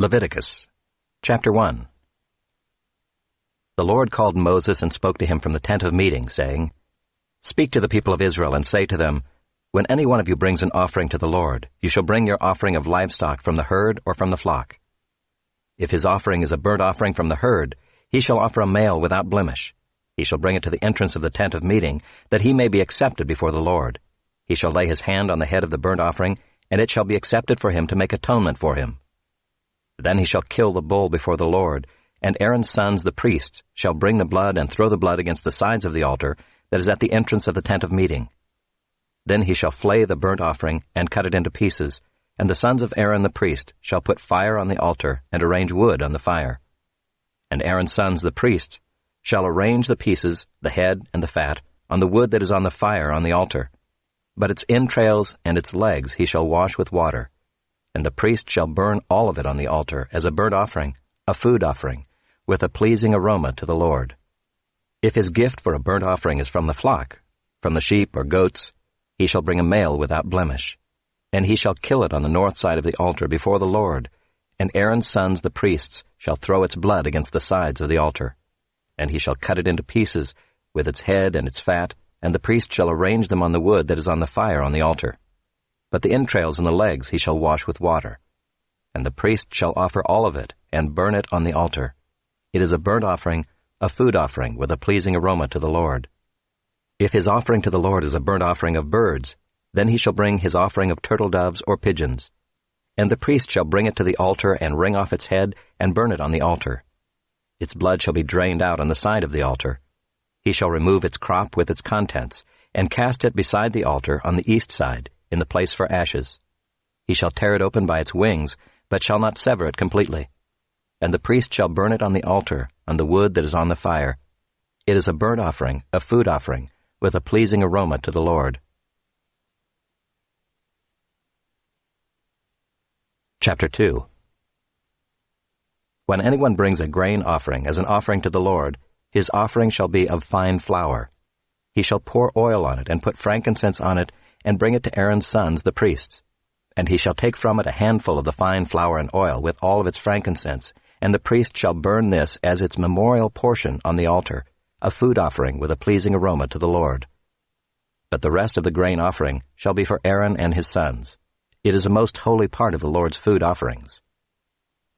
Leviticus, chapter 1. The Lord called Moses and spoke to him from the tent of meeting, saying, Speak to the people of Israel and say to them, When any one of you brings an offering to the Lord, you shall bring your offering of livestock from the herd or from the flock. If his offering is a burnt offering from the herd, he shall offer a male without blemish. He shall bring it to the entrance of the tent of meeting, that he may be accepted before the Lord. He shall lay his hand on the head of the burnt offering, and it shall be accepted for him to make atonement for him. Then he shall kill the bull before the Lord, and Aaron's sons, the priests, shall bring the blood and throw the blood against the sides of the altar that is at the entrance of the tent of meeting. Then he shall flay the burnt offering and cut it into pieces, and the sons of Aaron the priest shall put fire on the altar and arrange wood on the fire. And Aaron's sons, the priests, shall arrange the pieces, the head and the fat, on the wood that is on the fire on the altar. But its entrails and its legs he shall wash with water. And the priest shall burn all of it on the altar as a burnt offering, a food offering, with a pleasing aroma to the Lord. If his gift for a burnt offering is from the flock, from the sheep or goats, he shall bring a male without blemish. And he shall kill it on the north side of the altar before the Lord, and Aaron's sons the priests shall throw its blood against the sides of the altar. And he shall cut it into pieces, with its head and its fat, and the priest shall arrange them on the wood that is on the fire on the altar. But the entrails and the legs he shall wash with water. And the priest shall offer all of it, and burn it on the altar. It is a burnt offering, a food offering, with a pleasing aroma to the Lord. If his offering to the Lord is a burnt offering of birds, then he shall bring his offering of turtle doves or pigeons. And the priest shall bring it to the altar and wring off its head and burn it on the altar. Its blood shall be drained out on the side of the altar. He shall remove its crop with its contents, and cast it beside the altar on the east side, in the place for ashes. He shall tear it open by its wings, but shall not sever it completely. And the priest shall burn it on the altar, on the wood that is on the fire. It is a burnt offering, a food offering, with a pleasing aroma to the Lord. Chapter 2. When anyone brings a grain offering as an offering to the Lord, his offering shall be of fine flour. He shall pour oil on it and put frankincense on it and bring it to Aaron's sons, the priests. And he shall take from it a handful of the fine flour and oil with all of its frankincense, and the priest shall burn this as its memorial portion on the altar, a food offering with a pleasing aroma to the Lord. But the rest of the grain offering shall be for Aaron and his sons. It is a most holy part of the Lord's food offerings.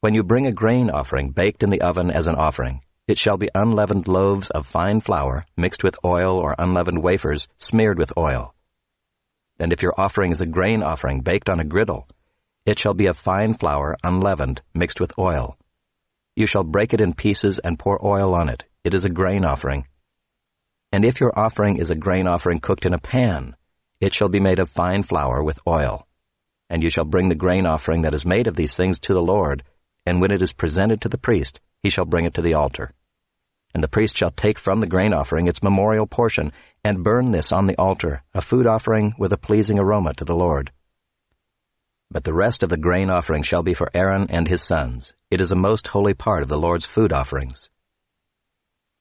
When you bring a grain offering baked in the oven as an offering, it shall be unleavened loaves of fine flour mixed with oil, or unleavened wafers smeared with oil. And if your offering is a grain offering baked on a griddle, it shall be of fine flour unleavened mixed with oil. You shall break it in pieces and pour oil on it. It is a grain offering. And if your offering is a grain offering cooked in a pan, it shall be made of fine flour with oil. And you shall bring the grain offering that is made of these things to the Lord, and when it is presented to the priest, he shall bring it to the altar. And the priest shall take from the grain offering its memorial portion, and burn this on the altar, a food offering with a pleasing aroma to the Lord. But the rest of the grain offering shall be for Aaron and his sons. It is a most holy part of the Lord's food offerings.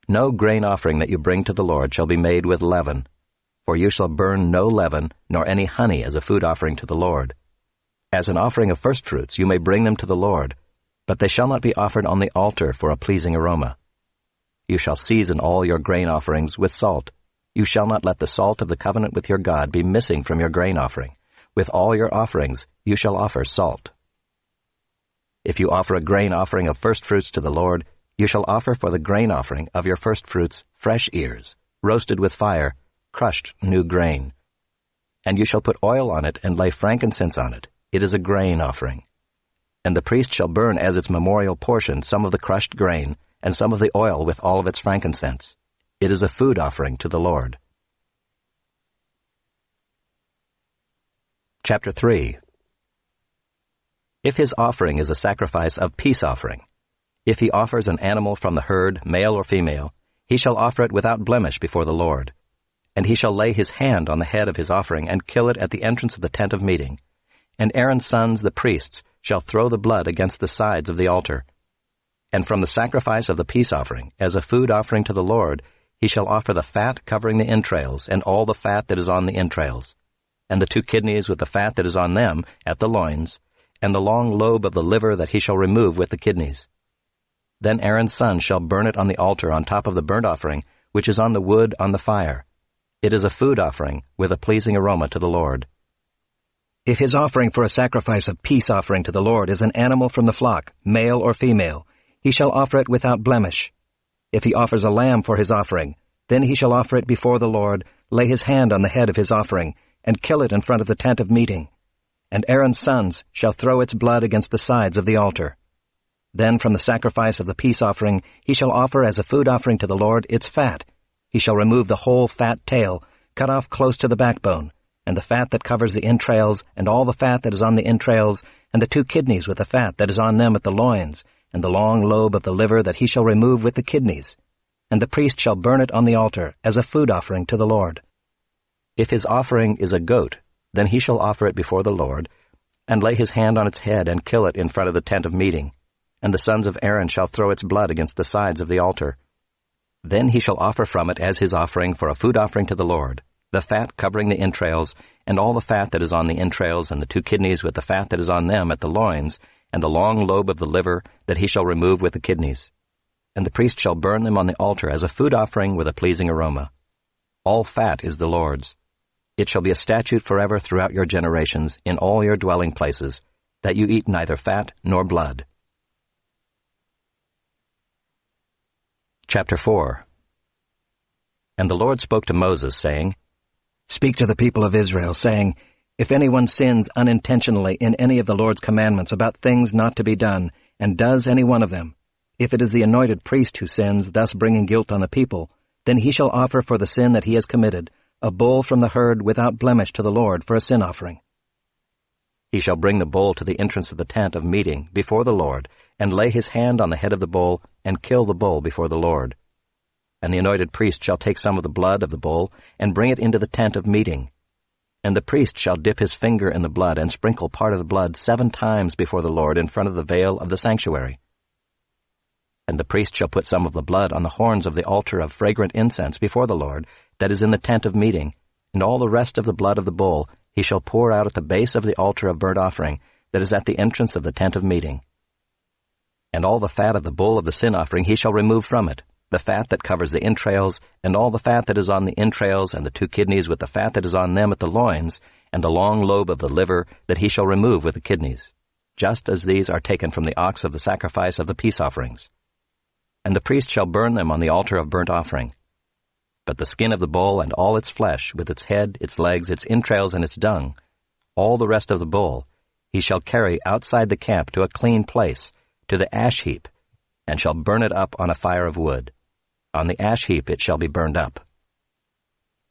No grain offering that you bring to the Lord shall be made with leaven, for you shall burn no leaven nor any honey as a food offering to the Lord. As an offering of firstfruits you may bring them to the Lord, but they shall not be offered on the altar for a pleasing aroma. You shall season all your grain offerings with salt. You shall not let the salt of the covenant with your God be missing from your grain offering. With all your offerings you shall offer salt. If you offer a grain offering of firstfruits to the Lord, you shall offer for the grain offering of your firstfruits fresh ears, roasted with fire, crushed new grain. And you shall put oil on it and lay frankincense on it. It is a grain offering. And the priest shall burn as its memorial portion some of the crushed grain, and some of the oil with all of its frankincense. It is a food offering to the Lord. Chapter 3. If his offering is a sacrifice of peace offering, if he offers an animal from the herd, male or female, he shall offer it without blemish before the Lord. And he shall lay his hand on the head of his offering and kill it at the entrance of the tent of meeting. And Aaron's sons, the priests, shall throw the blood against the sides of the altar. And from the sacrifice of the peace offering, as a food offering to the Lord, he shall offer the fat covering the entrails, and all the fat that is on the entrails, and the 2 kidneys with the fat that is on them at the loins, and the long lobe of the liver that he shall remove with the kidneys. Then Aaron's son shall burn it on the altar on top of the burnt offering, which is on the wood on the fire. It is a food offering with a pleasing aroma to the Lord. If his offering for a sacrifice of peace offering to the Lord is an animal from the flock, male or female, he shall offer it without blemish. If he offers a lamb for his offering, then he shall offer it before the Lord, lay his hand on the head of his offering, and kill it in front of the tent of meeting. And Aaron's sons shall throw its blood against the sides of the altar. Then from the sacrifice of the peace offering he shall offer as a food offering to the Lord its fat. He shall remove the whole fat tail, cut off close to the backbone, and the fat that covers the entrails, and all the fat that is on the entrails, and the 2 kidneys with the fat that is on them at the loins, and the long lobe of the liver that he shall remove with the kidneys. And the priest shall burn it on the altar as a food offering to the Lord. If his offering is a goat, then he shall offer it before the Lord, and lay his hand on its head and kill it in front of the tent of meeting. And the sons of Aaron shall throw its blood against the sides of the altar. Then he shall offer from it as his offering for a food offering to the Lord, the fat covering the entrails, and all the fat that is on the entrails, and the 2 kidneys with the fat that is on them at the loins, and the long lobe of the liver that he shall remove with the kidneys. And the priest shall burn them on the altar as a food offering with a pleasing aroma. All fat is the Lord's. It shall be a statute forever throughout your generations in all your dwelling places, that you eat neither fat nor blood. Chapter 4. And the Lord spoke to Moses, saying, Speak to the people of Israel, saying, If anyone sins unintentionally in any of the Lord's commandments about things not to be done, and does any one of them, if it is the anointed priest who sins, thus bringing guilt on the people, then he shall offer for the sin that he has committed a bull from the herd without blemish to the Lord for a sin offering. He shall bring the bull to the entrance of the tent of meeting before the Lord, and lay his hand on the head of the bull, and kill the bull before the Lord. And the anointed priest shall take some of the blood of the bull, and bring it into the tent of meeting. And the priest shall dip his finger in the blood, and sprinkle part of the blood 7 times before the Lord in front of the veil of the sanctuary. And the priest shall put some of the blood on the horns of the altar of fragrant incense before the Lord, that is in the tent of meeting, and all the rest of the blood of the bull he shall pour out at the base of the altar of burnt offering, that is at the entrance of the tent of meeting. And all the fat of the bull of the sin offering he shall remove from it, the fat that covers the entrails, and all the fat that is on the entrails, and the 2 kidneys with the fat that is on them at the loins, and the long lobe of the liver that he shall remove with the kidneys, just as these are taken from the ox of the sacrifice of the peace offerings. And the priest shall burn them on the altar of burnt offering. But the skin of the bull and all its flesh, with its head, its legs, its entrails, and its dung, all the rest of the bull, he shall carry outside the camp to a clean place, to the ash heap, and shall burn it up on a fire of wood. On the ash heap it shall be burned up.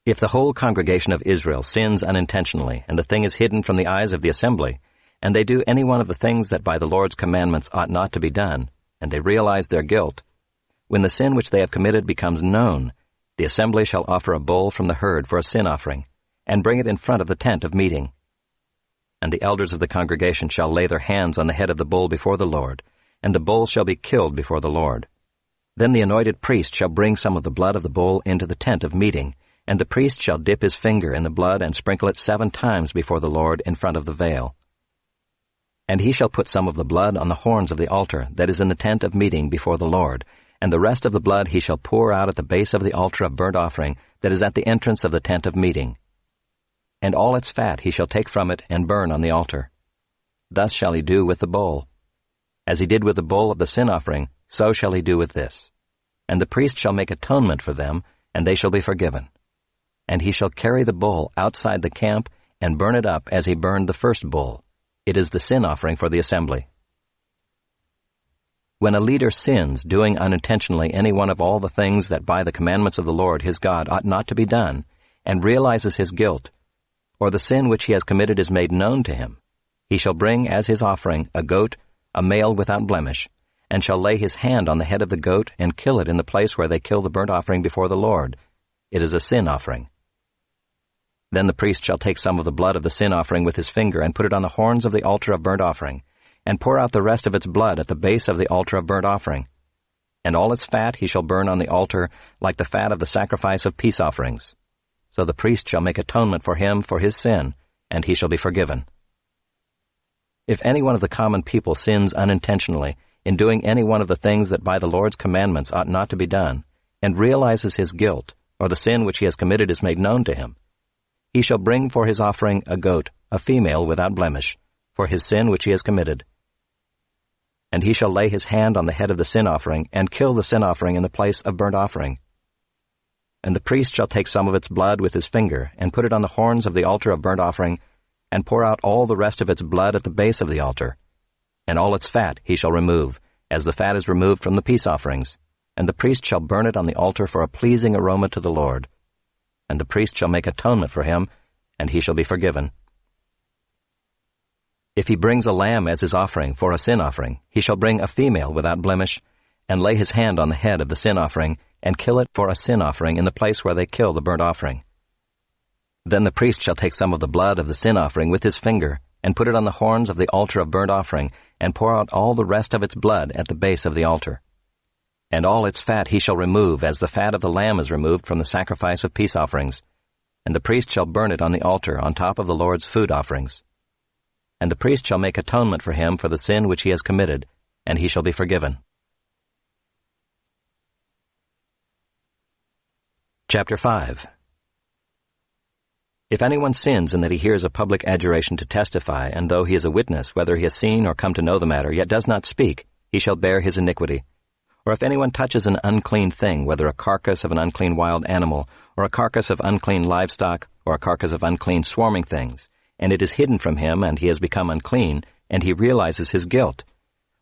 If the whole congregation of Israel sins unintentionally, and the thing is hidden from the eyes of the assembly, and they do any one of the things that by the Lord's commandments ought not to be done, and they realize their guilt, when the sin which they have committed becomes known, the assembly shall offer a bull from the herd for a sin offering, and bring it in front of the tent of meeting. And the elders of the congregation shall lay their hands on the head of the bull before the Lord, and the bull shall be killed before the Lord. Then the anointed priest shall bring some of the blood of the bull into the tent of meeting, and the priest shall dip his finger in the blood and sprinkle it 7 times before the Lord in front of the veil. And he shall put some of the blood on the horns of the altar that is in the tent of meeting before the Lord, and the rest of the blood he shall pour out at the base of the altar of burnt offering that is at the entrance of the tent of meeting. And all its fat he shall take from it and burn on the altar. Thus shall he do with the bull. As he did with the bull of the sin offering, so shall he do with this. And the priest shall make atonement for them, and they shall be forgiven. And he shall carry the bull outside the camp and burn it up as he burned the first bull. It is the sin offering for the assembly. When a leader sins, doing unintentionally any one of all the things that by the commandments of the Lord his God ought not to be done, and realizes his guilt, or the sin which he has committed is made known to him, he shall bring as his offering a goat, a male without blemish, and shall lay his hand on the head of the goat and kill it in the place where they kill the burnt offering before the Lord. It is a sin offering. Then the priest shall take some of the blood of the sin offering with his finger and put it on the horns of the altar of burnt offering, and pour out the rest of its blood at the base of the altar of burnt offering. And all its fat he shall burn on the altar like the fat of the sacrifice of peace offerings. So the priest shall make atonement for him for his sin, and he shall be forgiven. If any one of the common people sins unintentionally in doing any one of the things that by the Lord's commandments ought not to be done, and realizes his guilt, or the sin which he has committed is made known to him, he shall bring for his offering a goat, a female without blemish, for his sin which he has committed. And he shall lay his hand on the head of the sin offering, and kill the sin offering in the place of burnt offering. And the priest shall take some of its blood with his finger, and put it on the horns of the altar of burnt offering, and pour out all the rest of its blood at the base of the altar. And all its fat he shall remove, as the fat is removed from the peace offerings. And the priest shall burn it on the altar for a pleasing aroma to the Lord. And the priest shall make atonement for him, and he shall be forgiven. If he brings a lamb as his offering for a sin offering, he shall bring a female without blemish, and lay his hand on the head of the sin offering, and kill it for a sin offering in the place where they kill the burnt offering. Then the priest shall take some of the blood of the sin offering with his finger, and put it on the horns of the altar of burnt offering, and pour out all the rest of its blood at the base of the altar. And all its fat he shall remove, as the fat of the lamb is removed from the sacrifice of peace offerings. And the priest shall burn it on the altar on top of the Lord's food offerings. And the priest shall make atonement for him for the sin which he has committed, and he shall be forgiven. Chapter 5. If anyone sins in that he hears a public adjuration to testify, and though he is a witness, whether he has seen or come to know the matter, yet does not speak, he shall bear his iniquity. Or if anyone touches an unclean thing, whether a carcass of an unclean wild animal, or a carcass of unclean livestock, or a carcass of unclean swarming things, and it is hidden from him, and he has become unclean, and he realizes his guilt.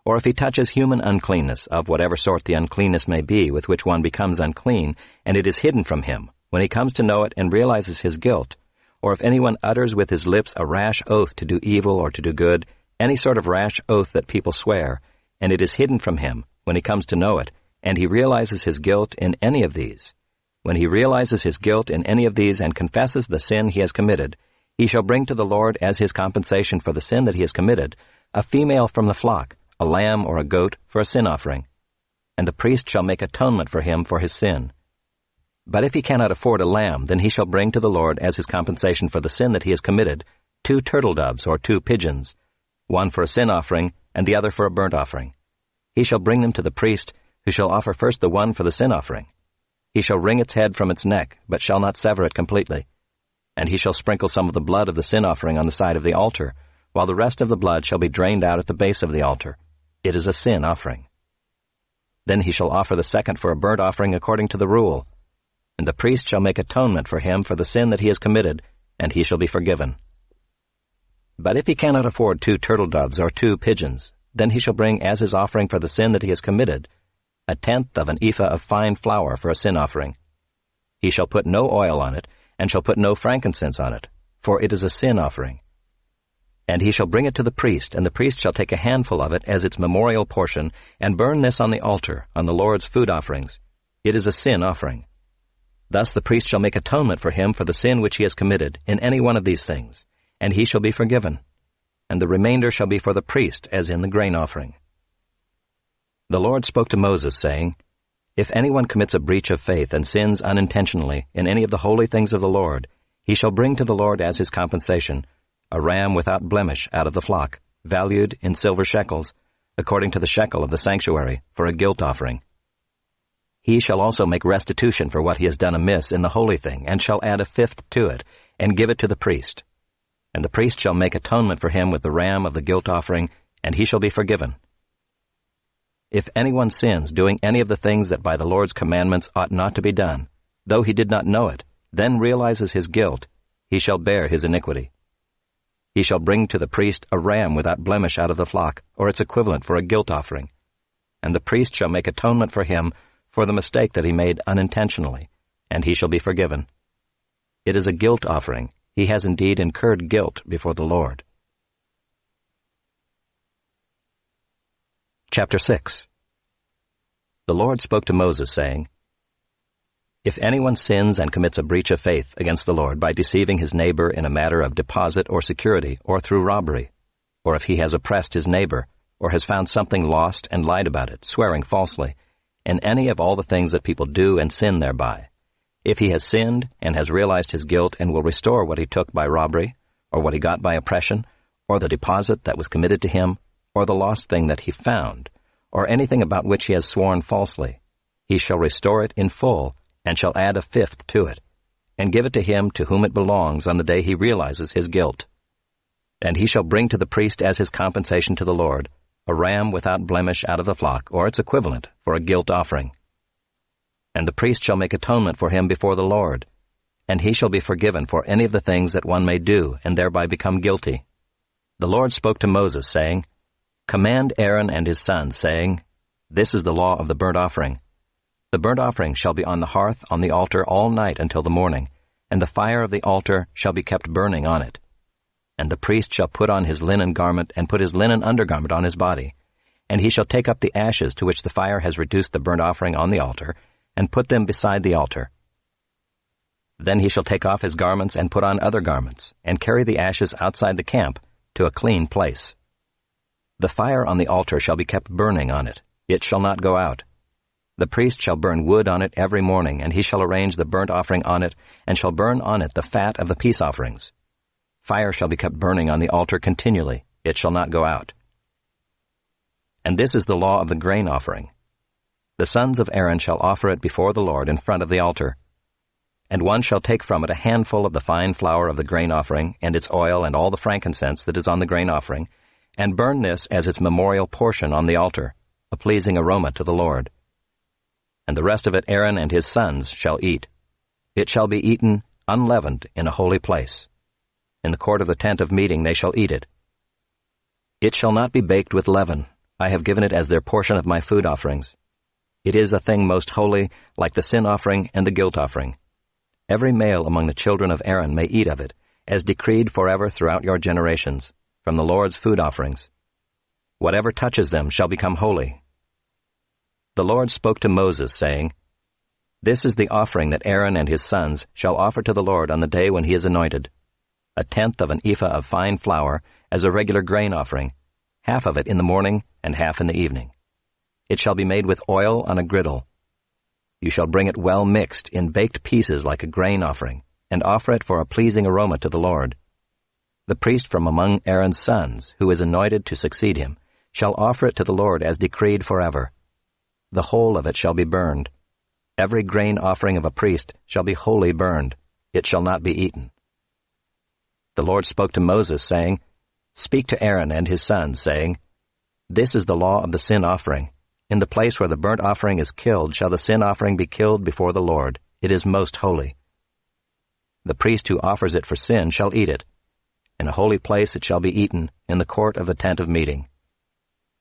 Or if he touches human uncleanness, of whatever sort the uncleanness may be with which one becomes unclean, and it is hidden from him, when he comes to know it and realizes his guilt, or if anyone utters with his lips a rash oath to do evil or to do good, any sort of rash oath that people swear, and it is hidden from him, when he comes to know it, and he realizes his guilt in any of these, when he realizes his guilt in any of these and confesses the sin he has committed, he shall bring to the Lord as his compensation for the sin that he has committed a female from the flock, a lamb or a goat for a sin offering. And the priest shall make atonement for him for his sin. But if he cannot afford a lamb, then he shall bring to the Lord as his compensation for the sin that he has committed 2 turtle doves or 2 pigeons, one for a sin offering and the other for a burnt offering. He shall bring them to the priest, who shall offer first the one for the sin offering. He shall wring its head from its neck, but shall not sever it completely. And he shall sprinkle some of the blood of the sin offering on the side of the altar, while the rest of the blood shall be drained out at the base of the altar. It is a sin offering. Then he shall offer the second for a burnt offering according to the rule. And the priest shall make atonement for him for the sin that he has committed, and he shall be forgiven. But if he cannot afford 2 turtle doves or 2 pigeons, then he shall bring as his offering for the sin that he has committed 1/10 of an ephah of fine flour for a sin offering. He shall put no oil on it, and shall put no frankincense on it, for it is a sin offering. And he shall bring it to the priest, and the priest shall take a handful of it as its memorial portion, and burn this on the altar, on the Lord's food offerings. It is a sin offering. Thus the priest shall make atonement for him for the sin which he has committed in any one of these things, and he shall be forgiven. And the remainder shall be for the priest, as in the grain offering. The Lord spoke to Moses, saying, If anyone commits a breach of faith and sins unintentionally in any of the holy things of the Lord, he shall bring to the Lord as his compensation a ram without blemish out of the flock, valued in silver shekels, according to the shekel of the sanctuary, for a guilt offering. He shall also make restitution for what he has done amiss in the holy thing, and shall add 1/5 to it, and give it to the priest. And the priest shall make atonement for him with the ram of the guilt offering, and he shall be forgiven. If anyone sins doing any of the things that by the Lord's commandments ought not to be done, though he did not know it, then realizes his guilt, he shall bear his iniquity. He shall bring to the priest a ram without blemish out of the flock, or its equivalent for a guilt offering. And the priest shall make atonement for him for the mistake that he made unintentionally, and he shall be forgiven. It is a guilt offering. He has indeed incurred guilt before the Lord. Chapter 6. The Lord spoke to Moses, saying, If anyone sins and commits a breach of faith against the Lord by deceiving his neighbor in a matter of deposit or security, or through robbery, or if he has oppressed his neighbor, or has found something lost and lied about it, swearing falsely, in any of all the things that people do and sin thereby, if he has sinned and has realized his guilt and will restore what he took by robbery, or what he got by oppression, or the deposit that was committed to him, or the lost thing that he found, or anything about which he has sworn falsely, he shall restore it in full, and shall add a fifth to it, and give it to him to whom it belongs on the day he realizes his guilt. And he shall bring to the priest as his compensation to the Lord a ram without blemish out of the flock, or its equivalent, for a guilt offering. And the priest shall make atonement for him before the Lord, and he shall be forgiven for any of the things that one may do, and thereby become guilty. The Lord spoke to Moses, saying, Command Aaron and his sons, saying, This is the law of the burnt offering. The burnt offering shall be on the hearth on the altar all night until the morning, and the fire of the altar shall be kept burning on it. And the priest shall put on his linen garment, and put his linen undergarment on his body, and he shall take up the ashes to which the fire has reduced the burnt offering on the altar, and put them beside the altar. Then he shall take off his garments and put on other garments, and carry the ashes outside the camp to a clean place. The fire on the altar shall be kept burning on it. It shall not go out. The priest shall burn wood on it every morning, and he shall arrange the burnt offering on it, and shall burn on it the fat of the peace offerings. Fire shall be kept burning on the altar continually. It shall not go out. And this is the law of the grain offering. The sons of Aaron shall offer it before the Lord in front of the altar. And one shall take from it a handful of the fine flour of the grain offering, and its oil, and all the frankincense that is on the grain offering, and burn this as its memorial portion on the altar, a pleasing aroma to the Lord. And the rest of it Aaron and his sons shall eat. It shall be eaten unleavened in a holy place. In the court of the tent of meeting they shall eat it. It shall not be baked with leaven. I have given it as their portion of my food offerings. It is a thing most holy, like the sin offering and the guilt offering. Every male among the children of Aaron may eat of it, as decreed forever throughout your generations, from the Lord's food offerings. Whatever touches them shall become holy. The Lord spoke to Moses, saying, This is the offering that Aaron and his sons shall offer to the Lord on the day when he is anointed. 1/10 of an ephah of fine flour as a regular grain offering, half of it in the morning and half in the evening. It shall be made with oil on a griddle. You shall bring it well mixed in baked pieces like a grain offering, and offer it for a pleasing aroma to the Lord. The priest from among Aaron's sons, who is anointed to succeed him, shall offer it to the Lord as decreed forever. The whole of it shall be burned. Every grain offering of a priest shall be wholly burned. It shall not be eaten. The Lord spoke to Moses, saying, Speak to Aaron and his sons, saying, This is the law of the sin offering. In the place where the burnt offering is killed shall the sin offering be killed before the Lord. It is most holy. The priest who offers it for sin shall eat it. In a holy place it shall be eaten, in the court of the tent of meeting.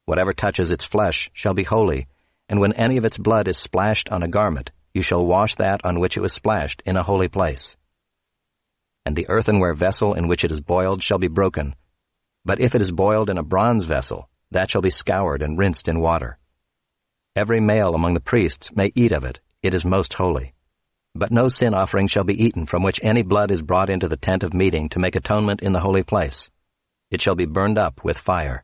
Whatever touches its flesh shall be holy, and when any of its blood is splashed on a garment, you shall wash that on which it was splashed in a holy place. And the earthenware vessel in which it is boiled shall be broken. But if it is boiled in a bronze vessel, that shall be scoured and rinsed in water. Every male among the priests may eat of it. It is most holy. But no sin offering shall be eaten from which any blood is brought into the tent of meeting to make atonement in the holy place. It shall be burned up with fire.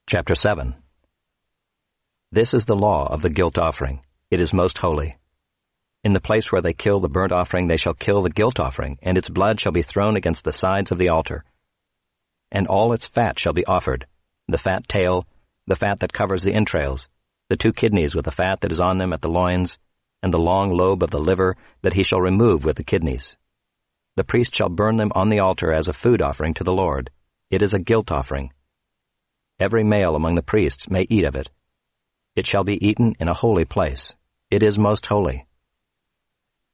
Chapter 7. This is the law of the guilt offering. It is most holy. In the place where they kill the burnt offering they shall kill the guilt offering, and its blood shall be thrown against the sides of the altar. And all its fat shall be offered, the fat tail, the fat that covers the entrails, the 2 kidneys with the fat that is on them at the loins, and the long lobe of the liver that he shall remove with the kidneys. The priest shall burn them on the altar as a food offering to the Lord. It is a guilt offering. Every male among the priests may eat of it. It shall be eaten in a holy place. It is most holy.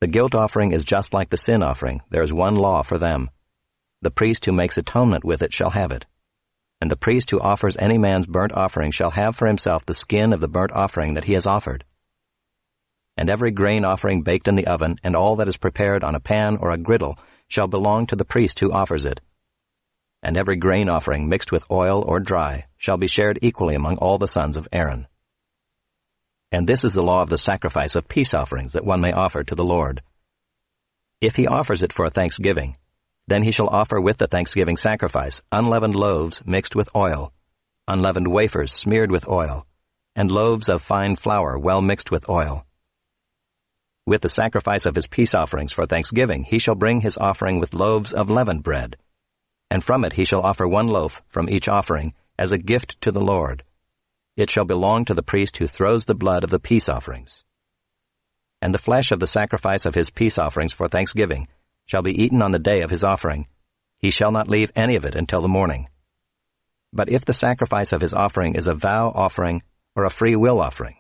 The guilt offering is just like the sin offering. There is one law for them. The priest who makes atonement with it shall have it. And the priest who offers any man's burnt offering shall have for himself the skin of the burnt offering that he has offered. And every grain offering baked in the oven, and all that is prepared on a pan or a griddle, shall belong to the priest who offers it. And every grain offering mixed with oil or dry shall be shared equally among all the sons of Aaron. And this is the law of the sacrifice of peace offerings that one may offer to the Lord. If he offers it for a thanksgiving, then he shall offer with the thanksgiving sacrifice unleavened loaves mixed with oil, unleavened wafers smeared with oil, and loaves of fine flour well mixed with oil. With the sacrifice of his peace offerings for thanksgiving, he shall bring his offering with loaves of leavened bread. And from it he shall offer 1 loaf from each offering as a gift to the Lord. It shall belong to the priest who throws the blood of the peace offerings. And the flesh of the sacrifice of his peace offerings for thanksgiving shall be eaten on the day of his offering. He shall not leave any of it until the morning. But if the sacrifice of his offering is a vow offering or a free will offering,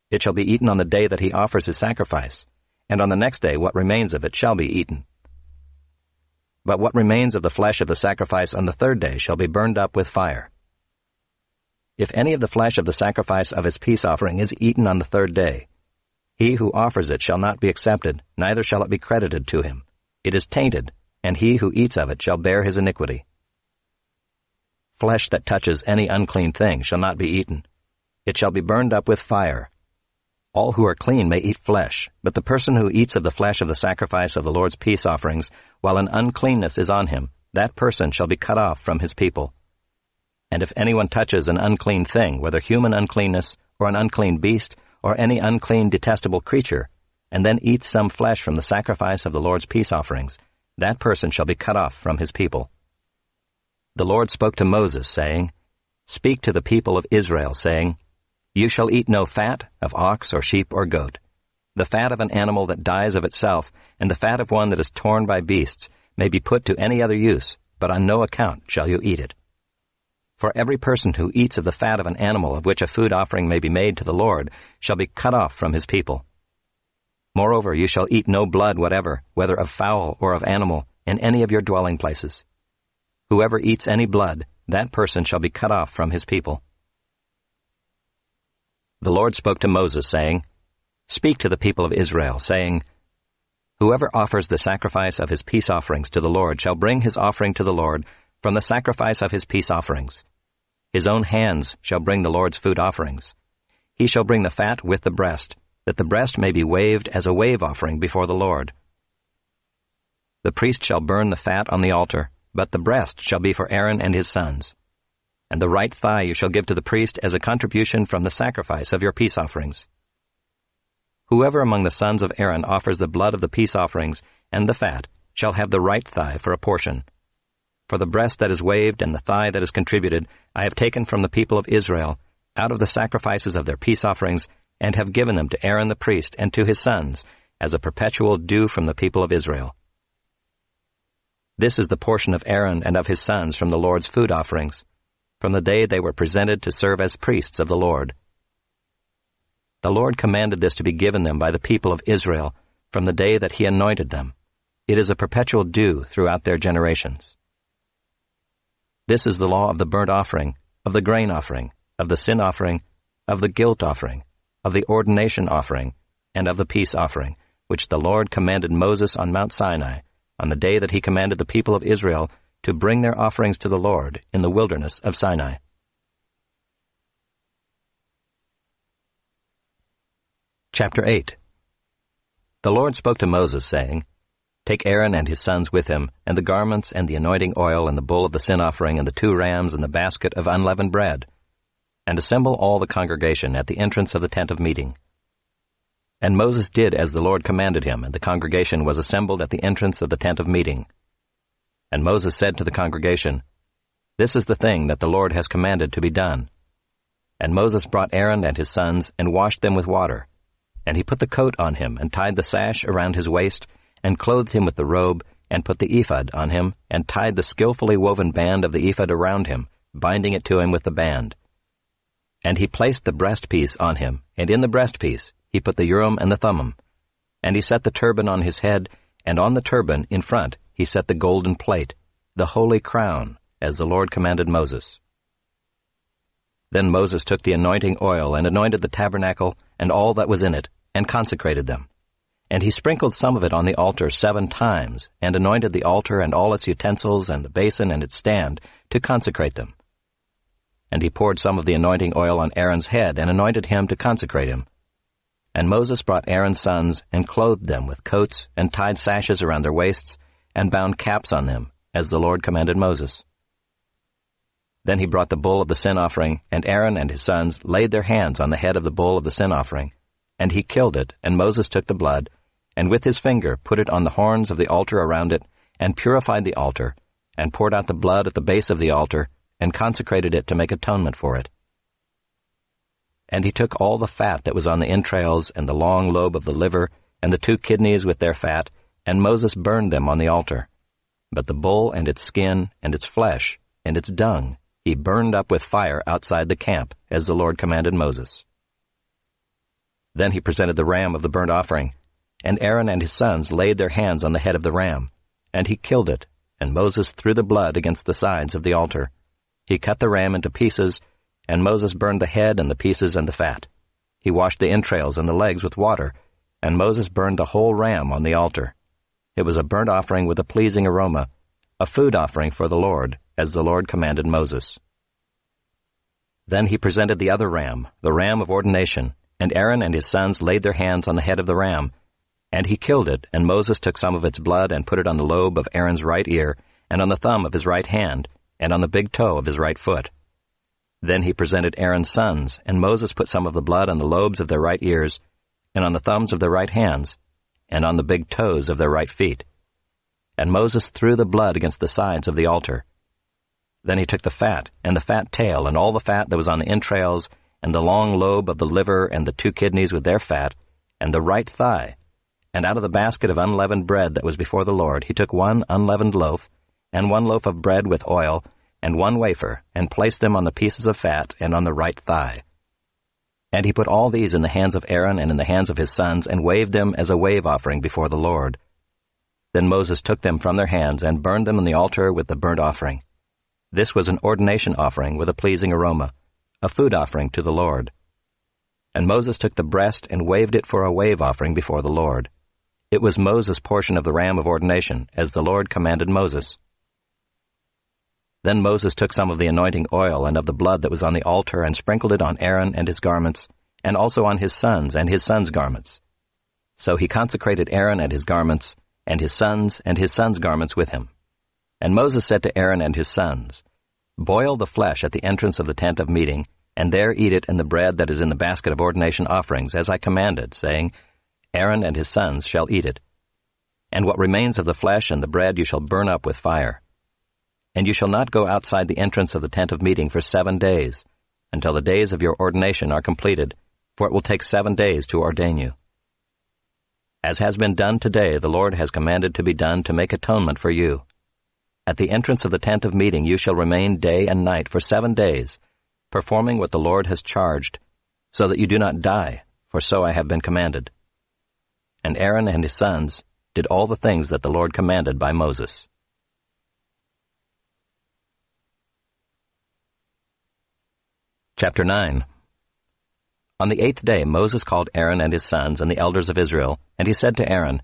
it shall be eaten on the day that he offers his sacrifice, and on the next day what remains of it shall be eaten. But what remains of the flesh of the sacrifice on the 3rd day shall be burned up with fire. If any of the flesh of the sacrifice of his peace offering is eaten on the 3rd day, he who offers it shall not be accepted, neither shall it be credited to him. It is tainted, and he who eats of it shall bear his iniquity. Flesh that touches any unclean thing shall not be eaten. It shall be burned up with fire. All who are clean may eat flesh, but the person who eats of the flesh of the sacrifice of the Lord's peace offerings, while an uncleanness is on him, that person shall be cut off from his people. And if anyone touches an unclean thing, whether human uncleanness, or an unclean beast, or any unclean detestable creature, and then eats some flesh from the sacrifice of the Lord's peace offerings, that person shall be cut off from his people. The Lord spoke to Moses, saying, Speak to the people of Israel, saying, You shall eat no fat of ox or sheep or goat. The fat of an animal that dies of itself, and the fat of one that is torn by beasts, may be put to any other use, but on no account shall you eat it. For every person who eats of the fat of an animal of which a food offering may be made to the Lord shall be cut off from his people. Moreover, you shall eat no blood whatever, whether of fowl or of animal, in any of your dwelling places. Whoever eats any blood, that person shall be cut off from his people. The Lord spoke to Moses, saying, Speak to the people of Israel, saying, Whoever offers the sacrifice of his peace offerings to the Lord shall bring his offering to the Lord from the sacrifice of his peace offerings. His own hands shall bring the Lord's food offerings. He shall bring the fat with the breast, that the breast may be waved as a wave offering before the Lord. The priest shall burn the fat on the altar, but the breast shall be for Aaron and his sons. And the right thigh you shall give to the priest as a contribution from the sacrifice of your peace offerings. Whoever among the sons of Aaron offers the blood of the peace offerings and the fat shall have the right thigh for a portion. For the breast that is waved and the thigh that is contributed I have taken from the people of Israel out of the sacrifices of their peace offerings, and have given them to Aaron the priest and to his sons as a perpetual due from the people of Israel. This is the portion of Aaron and of his sons from the Lord's food offerings, from the day they were presented to serve as priests of the Lord. The Lord commanded this to be given them by the people of Israel from the day that he anointed them. It is a perpetual due throughout their generations. This is the law of the burnt offering, of the grain offering, of the sin offering, of the guilt offering, of the ordination offering, and of the peace offering, which the Lord commanded Moses on Mount Sinai, on the day that he commanded the people of Israel to bring their offerings to the Lord in the wilderness of Sinai. Chapter 8. The Lord spoke to Moses, saying, Take Aaron and his sons with him, and the garments and the anointing oil and the bull of the sin offering and the 2 rams and the basket of unleavened bread, and assemble all the congregation at the entrance of the tent of meeting. And Moses did as the Lord commanded him, and the congregation was assembled at the entrance of the tent of meeting. And Moses said to the congregation, This is the thing that the Lord has commanded to be done. And Moses brought Aaron and his sons and washed them with water. And he put the coat on him and tied the sash around his waist, and clothed him with the robe, and put the ephod on him, and tied the skillfully woven band of the ephod around him, binding it to him with the band. And he placed the breastpiece on him, and in the breastpiece he put the Urim and the Thummim. And he set the turban on his head, and on the turban in front he set the golden plate, the holy crown, as the Lord commanded Moses. Then Moses took the anointing oil and anointed the tabernacle and all that was in it, and consecrated them. And he sprinkled some of it on the altar 7 times, and anointed the altar and all its utensils and the basin and its stand, to consecrate them. And he poured some of the anointing oil on Aaron's head, and anointed him to consecrate him. And Moses brought Aaron's sons, and clothed them with coats, and tied sashes around their waists, and bound caps on them, as the Lord commanded Moses. Then he brought the bull of the sin offering, and Aaron and his sons laid their hands on the head of the bull of the sin offering. And he killed it, and Moses took the blood, and with his finger put it on the horns of the altar around it, and purified the altar, and poured out the blood at the base of the altar, and consecrated it to make atonement for it. And he took all the fat that was on the entrails, and the long lobe of the liver, and the 2 kidneys with their fat, and Moses burned them on the altar. But the bull and its skin, and its flesh, and its dung, he burned up with fire outside the camp, as the Lord commanded Moses. Then he presented the ram of the burnt offering, and Aaron and his sons laid their hands on the head of the ram, and he killed it, and Moses threw the blood against the sides of the altar. He cut the ram into pieces, and Moses burned the head and the pieces and the fat. He washed the entrails and the legs with water, and Moses burned the whole ram on the altar. It was a burnt offering with a pleasing aroma, a food offering for the Lord, as the Lord commanded Moses. Then he presented the other ram, the ram of ordination, and Aaron and his sons laid their hands on the head of the ram, and he killed it, and Moses took some of its blood and put it on the lobe of Aaron's right ear, and on the thumb of his right hand, and on the big toe of his right foot. Then he presented Aaron's sons, and Moses put some of the blood on the lobes of their right ears, and on the thumbs of their right hands, and on the big toes of their right feet. And Moses threw the blood against the sides of the altar. Then he took the fat, and the fat tail, and all the fat that was on the entrails, and the long lobe of the liver, and the 2 kidneys with their fat, and the right thigh. And out of the basket of unleavened bread that was before the Lord, he took 1 unleavened loaf, and 1 loaf of bread with oil, and 1 wafer, and placed them on the pieces of fat, and on the right thigh. And he put all these in the hands of Aaron and in the hands of his sons, and waved them as a wave offering before the Lord. Then Moses took them from their hands, and burned them on the altar with the burnt offering. This was an ordination offering with a pleasing aroma, a food offering to the Lord. And Moses took the breast and waved it for a wave offering before the Lord. It was Moses' portion of the ram of ordination, as the Lord commanded Moses. Then Moses took some of the anointing oil and of the blood that was on the altar, and sprinkled it on Aaron and his garments, and also on his sons and his sons' garments. So he consecrated Aaron and his garments, and his sons' garments with him. And Moses said to Aaron and his sons, "Boil the flesh at the entrance of the tent of meeting, and there eat it in the bread that is in the basket of ordination offerings, as I commanded, saying, Aaron and his sons shall eat it. And what remains of the flesh and the bread you shall burn up with fire. And you shall not go outside the entrance of the tent of meeting for 7 days, until the days of your ordination are completed, for it will take 7 days to ordain you. As has been done today, the Lord has commanded to be done to make atonement for you. At the entrance of the tent of meeting you shall remain day and night for 7 days, performing what the Lord has charged, so that you do not die, for so I have been commanded." And Aaron and his sons did all the things that the Lord commanded by Moses. Chapter 9. On the 8th day Moses called Aaron and his sons and the elders of Israel, and he said to Aaron,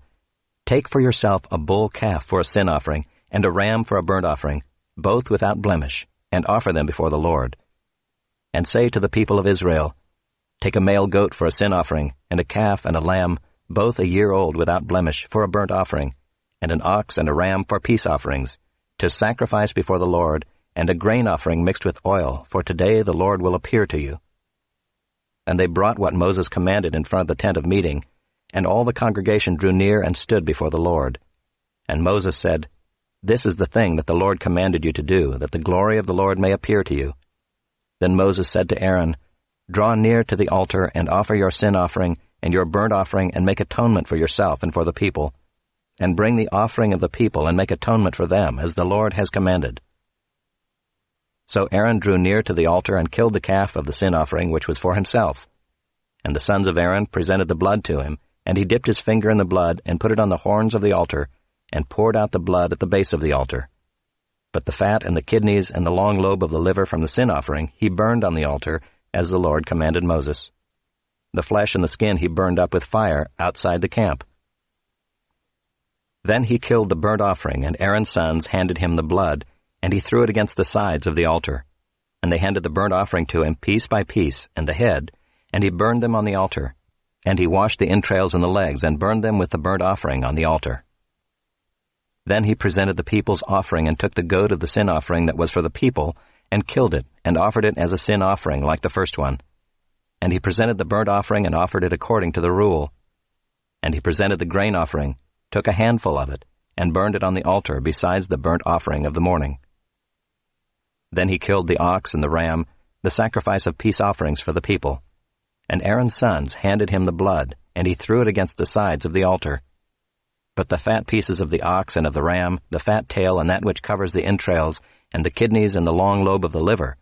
"Take for yourself a bull calf for a sin offering, and a ram for a burnt offering, both without blemish, and offer them before the Lord. And say to the people of Israel, Take a male goat for a sin offering, and a calf and a lamb, both a year old without blemish, for a burnt offering, and an ox and a ram for peace offerings, to sacrifice before the Lord, and a grain offering mixed with oil, for today the Lord will appear to you." And they brought what Moses commanded in front of the tent of meeting, and all the congregation drew near and stood before the Lord. And Moses said, "This is the thing that the Lord commanded you to do, that the glory of the Lord may appear to you." Then Moses said to Aaron, "Draw near to the altar and offer your sin offering and your burnt offering, and make atonement for yourself and for the people, and bring the offering of the people and make atonement for them, as the Lord has commanded." So Aaron drew near to the altar and killed the calf of the sin offering, which was for himself. And the sons of Aaron presented the blood to him, and he dipped his finger in the blood and put it on the horns of the altar, and poured out the blood at the base of the altar. But the fat and the kidneys and the long lobe of the liver from the sin offering he burned on the altar, as the Lord commanded Moses. The flesh and the skin he burned up with fire outside the camp. Then he killed the burnt offering, and Aaron's sons handed him the blood, and he threw it against the sides of the altar. And they handed the burnt offering to him piece by piece, and the head, and he burned them on the altar. And he washed the entrails and the legs, and burned them with the burnt offering on the altar. Then he presented the people's offering, and took the goat of the sin offering that was for the people, and killed it, and offered it as a sin offering like the first one. And he presented the burnt offering and offered it according to the rule. And he presented the grain offering, took a handful of it, and burned it on the altar besides the burnt offering of the morning. Then he killed the ox and the ram, the sacrifice of peace offerings for the people. And Aaron's sons handed him the blood, and he threw it against the sides of the altar. But the fat pieces of the ox and of the ram, the fat tail and that which covers the entrails, and the kidneys and the long lobe of the liver,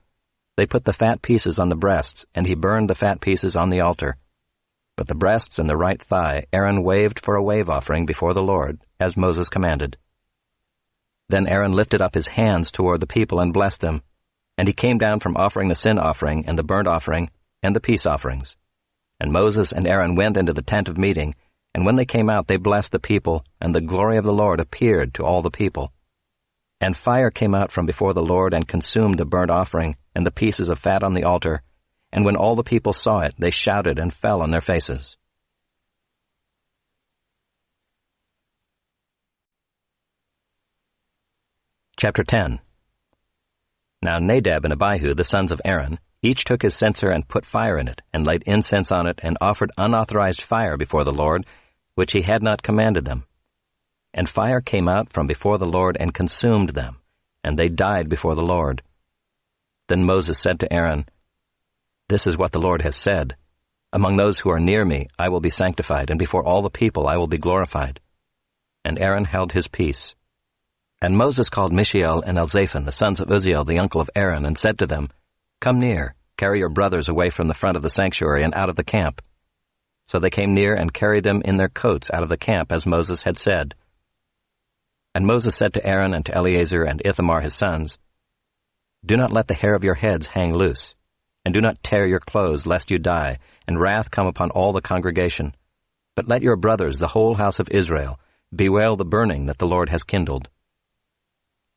they put the fat pieces on the breasts, and he burned the fat pieces on the altar. But the breasts and the right thigh Aaron waved for a wave offering before the Lord, as Moses commanded. Then Aaron lifted up his hands toward the people and blessed them, and he came down from offering the sin offering and the burnt offering and the peace offerings. And Moses and Aaron went into the tent of meeting, and when they came out they blessed the people, and the glory of the Lord appeared to all the people. And fire came out from before the Lord and consumed the burnt offering and the pieces of fat on the altar, and when all the people saw it, they shouted and fell on their faces. Chapter 10. Now Nadab and Abihu, the sons of Aaron, each took his censer and put fire in it, and laid incense on it, and offered unauthorized fire before the Lord, which he had not commanded them. And fire came out from before the Lord and consumed them, and they died before the Lord. Then Moses said to Aaron, "This is what the Lord has said. Among those who are near me I will be sanctified, and before all the people I will be glorified." And Aaron held his peace. And Moses called Mishael and Elzaphan, the sons of Uzziel, the uncle of Aaron, and said to them, "Come near, carry your brothers away from the front of the sanctuary and out of the camp." So they came near and carried them in their coats out of the camp, as Moses had said. And Moses said to Aaron and to Eleazar and Ithamar his sons, "Do not let the hair of your heads hang loose, and do not tear your clothes, lest you die, and wrath come upon all the congregation. But let your brothers, the whole house of Israel, bewail the burning that the Lord has kindled.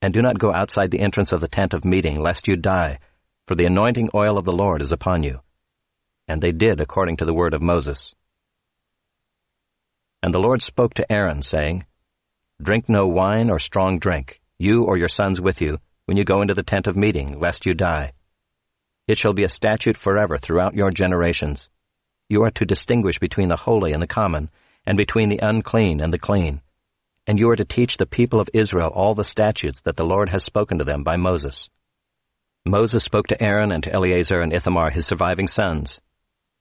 And do not go outside the entrance of the tent of meeting, lest you die, for the anointing oil of the Lord is upon you." And they did according to the word of Moses. And the Lord spoke to Aaron, saying, "Drink no wine or strong drink, you or your sons with you, when you go into the tent of meeting, lest you die. It shall be a statute forever throughout your generations. You are to distinguish between the holy and the common, and between the unclean and the clean. And you are to teach the people of Israel all the statutes that the Lord has spoken to them by Moses." Moses spoke to Aaron and to Eleazar and Ithamar his surviving sons,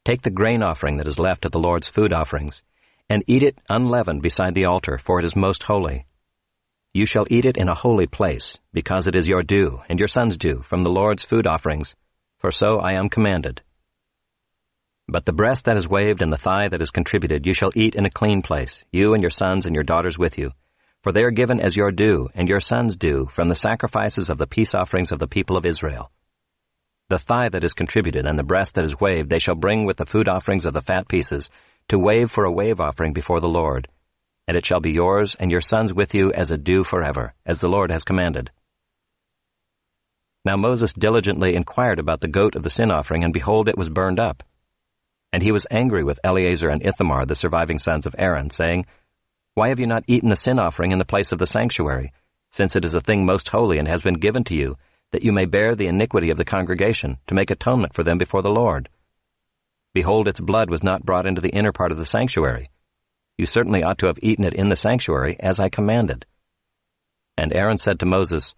"Take the grain offering that is left of the Lord's food offerings, and eat it unleavened beside the altar, for it is most holy. You shall eat it in a holy place, because it is your due, and your sons' due, from the Lord's food offerings, for so I am commanded. But the breast that is waved and the thigh that is contributed you shall eat in a clean place, you and your sons and your daughters with you, for they are given as your due, and your sons' due, from the sacrifices of the peace offerings of the people of Israel. The thigh that is contributed and the breast that is waved they shall bring with the food offerings of the fat pieces, to wave for a wave offering before the Lord. And it shall be yours and your sons with you as a due forever, as the Lord has commanded." Now Moses diligently inquired about the goat of the sin offering, and behold, it was burned up. And he was angry with Eleazar and Ithamar, the surviving sons of Aaron, saying, "Why have you not eaten the sin offering in the place of the sanctuary, since it is a thing most holy and has been given to you, that you may bear the iniquity of the congregation, to make atonement for them before the Lord? Behold, its blood was not brought into the inner part of the sanctuary. You certainly ought to have eaten it in the sanctuary, as I commanded." And Aaron said to Moses,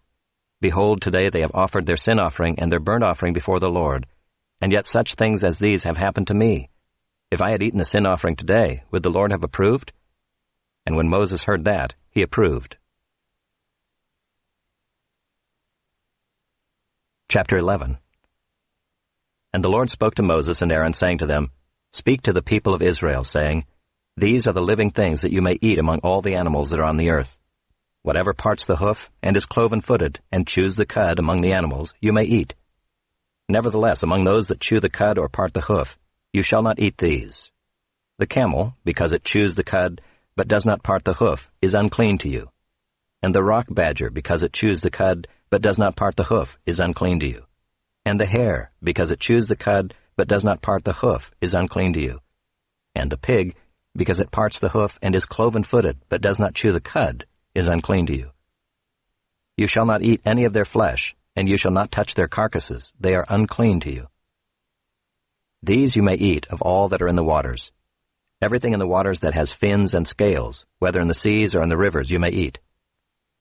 "Behold, today they have offered their sin offering and their burnt offering before the Lord, and yet such things as these have happened to me. If I had eaten the sin offering today, would the Lord have approved?" And when Moses heard that, he approved. Chapter 11. And the Lord spoke to Moses and Aaron, saying to them, "Speak to the people of Israel, saying, These are the living things that you may eat among all the animals that are on the earth. Whatever parts the hoof, and is cloven-footed, and chews the cud among the animals, you may eat. Nevertheless, among those that chew the cud or part the hoof, you shall not eat these. The camel, because it chews the cud, but does not part the hoof, is unclean to you. And the rock badger, because it chews the cud, but does not part the hoof, is unclean to you. And the hare, because it chews the cud, but does not part the hoof, is unclean to you. And the pig, because it parts the hoof, and is cloven-footed, but does not chew the cud, is unclean to you. You shall not eat any of their flesh, and you shall not touch their carcasses, they are unclean to you. These you may eat of all that are in the waters. Everything in the waters that has fins and scales, whether in the seas or in the rivers, you may eat.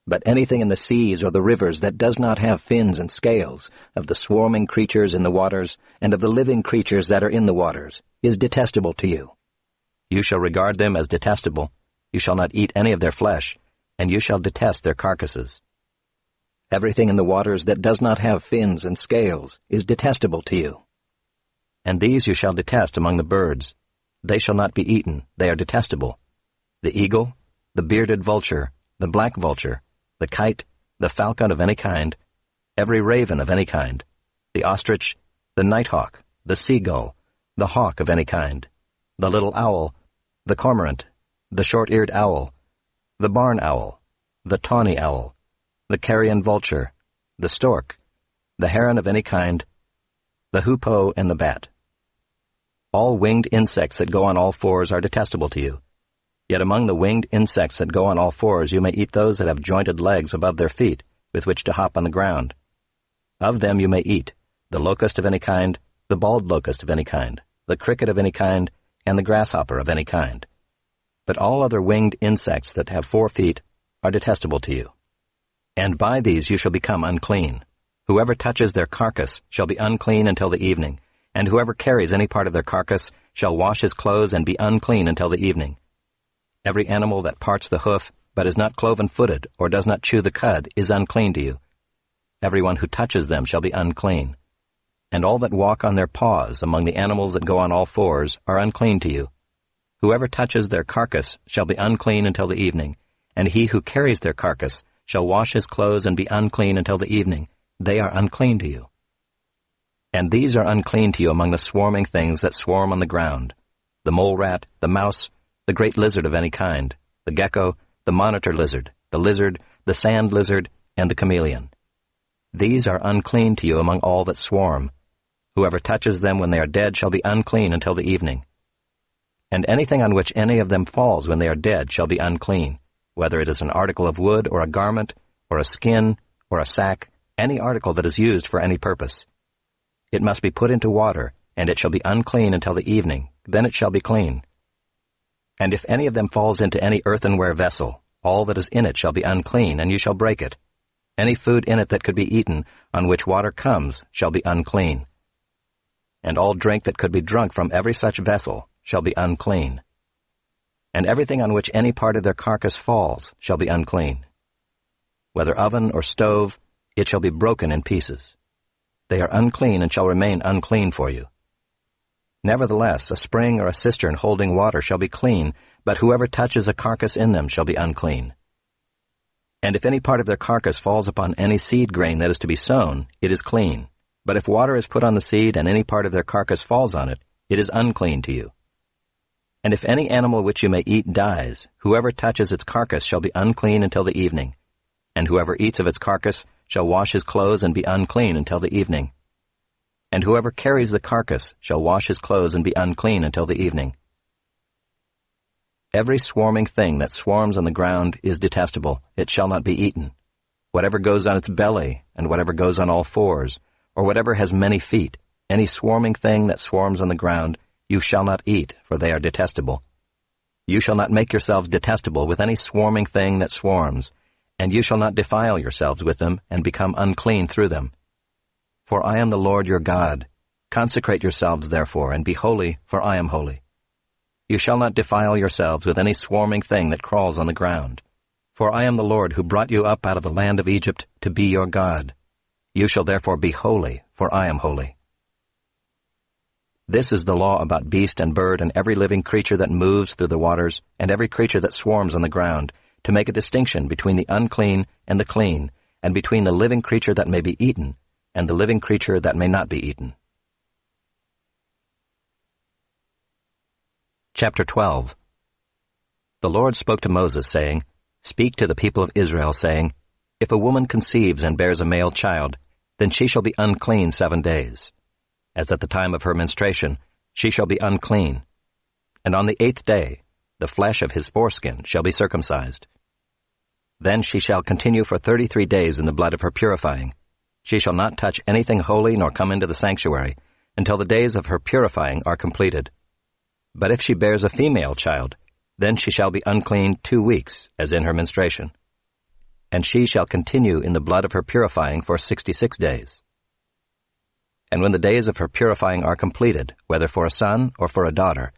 But anything in the seas or the rivers that does not have fins and scales, of the swarming creatures in the waters, and of the living creatures that are in the waters, is detestable to you. You shall regard them as detestable. You shall not eat any of their flesh, and you shall detest their carcasses. Everything in the waters that does not have fins and scales is detestable to you. And these you shall detest among the birds. They shall not be eaten, they are detestable: the eagle, the bearded vulture, the black vulture, the kite, the falcon of any kind, every raven of any kind, the ostrich, the nighthawk, the seagull, the hawk of any kind, the little owl, the cormorant, the short-eared owl, the barn owl, the tawny owl, the carrion vulture, the stork, the heron of any kind, the hoopoe and the bat. All winged insects that go on all fours are detestable to you. Yet among the winged insects that go on all fours you may eat those that have jointed legs above their feet, with which to hop on the ground. Of them you may eat the locust of any kind, the bald locust of any kind, the cricket of any kind, and the grasshopper of any kind. But all other winged insects that have 4 feet are detestable to you. And by these you shall become unclean. Whoever touches their carcass shall be unclean until the evening, and whoever carries any part of their carcass shall wash his clothes and be unclean until the evening. Every animal that parts the hoof, but is not cloven-footed, or does not chew the cud, is unclean to you. Everyone who touches them shall be unclean. And all that walk on their paws among the animals that go on all fours are unclean to you. Whoever touches their carcass shall be unclean until the evening, and he who carries their carcass shall wash his clothes and be unclean until the evening. They are unclean to you. And these are unclean to you among the swarming things that swarm on the ground: the mole rat, the mouse, the great lizard of any kind, the gecko, the monitor lizard, the sand lizard, and the chameleon. These are unclean to you among all that swarm. Whoever touches them when they are dead shall be unclean until the evening. And anything on which any of them falls when they are dead shall be unclean, whether it is an article of wood or a garment, or a skin, or a sack, any article that is used for any purpose. It must be put into water, and it shall be unclean until the evening, then it shall be clean. And if any of them falls into any earthenware vessel, all that is in it shall be unclean, and you shall break it. Any food in it that could be eaten, on which water comes, shall be unclean. And all drink that could be drunk from every such vessel shall be unclean. And everything on which any part of their carcass falls shall be unclean. Whether oven or stove, it shall be broken in pieces. They are unclean and shall remain unclean for you. Nevertheless, a spring or a cistern holding water shall be clean, but whoever touches a carcass in them shall be unclean. And if any part of their carcass falls upon any seed grain that is to be sown, it is clean. But if water is put on the seed and any part of their carcass falls on it, it is unclean to you. And if any animal which you may eat dies, whoever touches its carcass shall be unclean until the evening. And whoever eats of its carcass shall wash his clothes and be unclean until the evening. And whoever carries the carcass shall wash his clothes and be unclean until the evening. Every swarming thing that swarms on the ground is detestable. It shall not be eaten. Whatever goes on its belly, and whatever goes on all fours, or whatever has many feet, any swarming thing that swarms on the ground, you shall not eat, for they are detestable. You shall not make yourselves detestable with any swarming thing that swarms, and you shall not defile yourselves with them and become unclean through them. For I am the Lord your God. Consecrate yourselves therefore, and be holy, for I am holy. You shall not defile yourselves with any swarming thing that crawls on the ground. For I am the Lord who brought you up out of the land of Egypt to be your God. You shall therefore be holy, for I am holy. This is the law about beast and bird and every living creature that moves through the waters and every creature that swarms on the ground, to make a distinction between the unclean and the clean, and between the living creature that may be eaten and the living creature that may not be eaten. Chapter 12. The Lord spoke to Moses, saying, Speak to the people of Israel, saying, If a woman conceives and bears a male child, then she shall be unclean 7 days. As at the time of her menstruation, she shall be unclean. And on the 8th day, the flesh of his foreskin shall be circumcised. Then she shall continue for 33 days in the blood of her purifying. She shall not touch anything holy nor come into the sanctuary, until the days of her purifying are completed. But if she bears a female child, then she shall be unclean 2 weeks, as in her menstruation. And she shall continue in the blood of her purifying for 66 days. And when the days of her purifying are completed, whether for a son or for a daughter,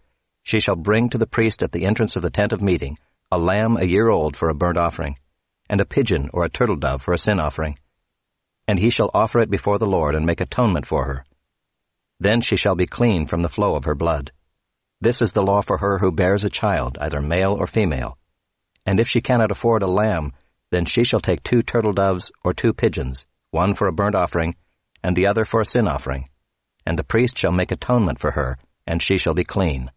she shall bring to the priest at the entrance of the tent of meeting a lamb a year old for a burnt offering, and a pigeon or a turtle dove for a sin offering. And he shall offer it before the Lord and make atonement for her. Then she shall be clean from the flow of her blood. This is the law for her who bears a child, either male or female. And if she cannot afford a lamb, then she shall take 2 turtle doves or 2 pigeons, one for a burnt offering, and the other for a sin offering. And the priest shall make atonement for her, and she shall be clean.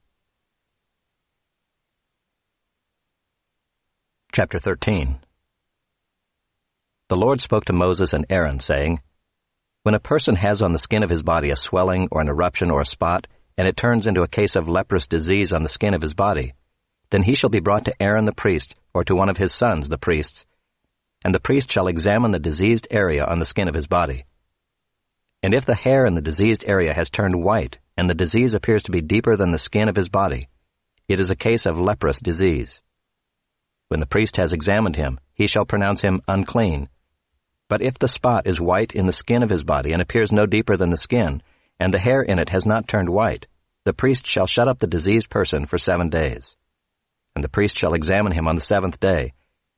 Chapter 13. The Lord spoke to Moses and Aaron, saying, When a person has on the skin of his body a swelling or an eruption or a spot, and it turns into a case of leprous disease on the skin of his body, then he shall be brought to Aaron the priest, or to one of his sons the priests, and the priest shall examine the diseased area on the skin of his body. And if the hair in the diseased area has turned white, and the disease appears to be deeper than the skin of his body, it is a case of leprous disease. When the priest has examined him, he shall pronounce him unclean. But if the spot is white in the skin of his body and appears no deeper than the skin, and the hair in it has not turned white, the priest shall shut up the diseased person for 7 days. And the priest shall examine him on the 7th day,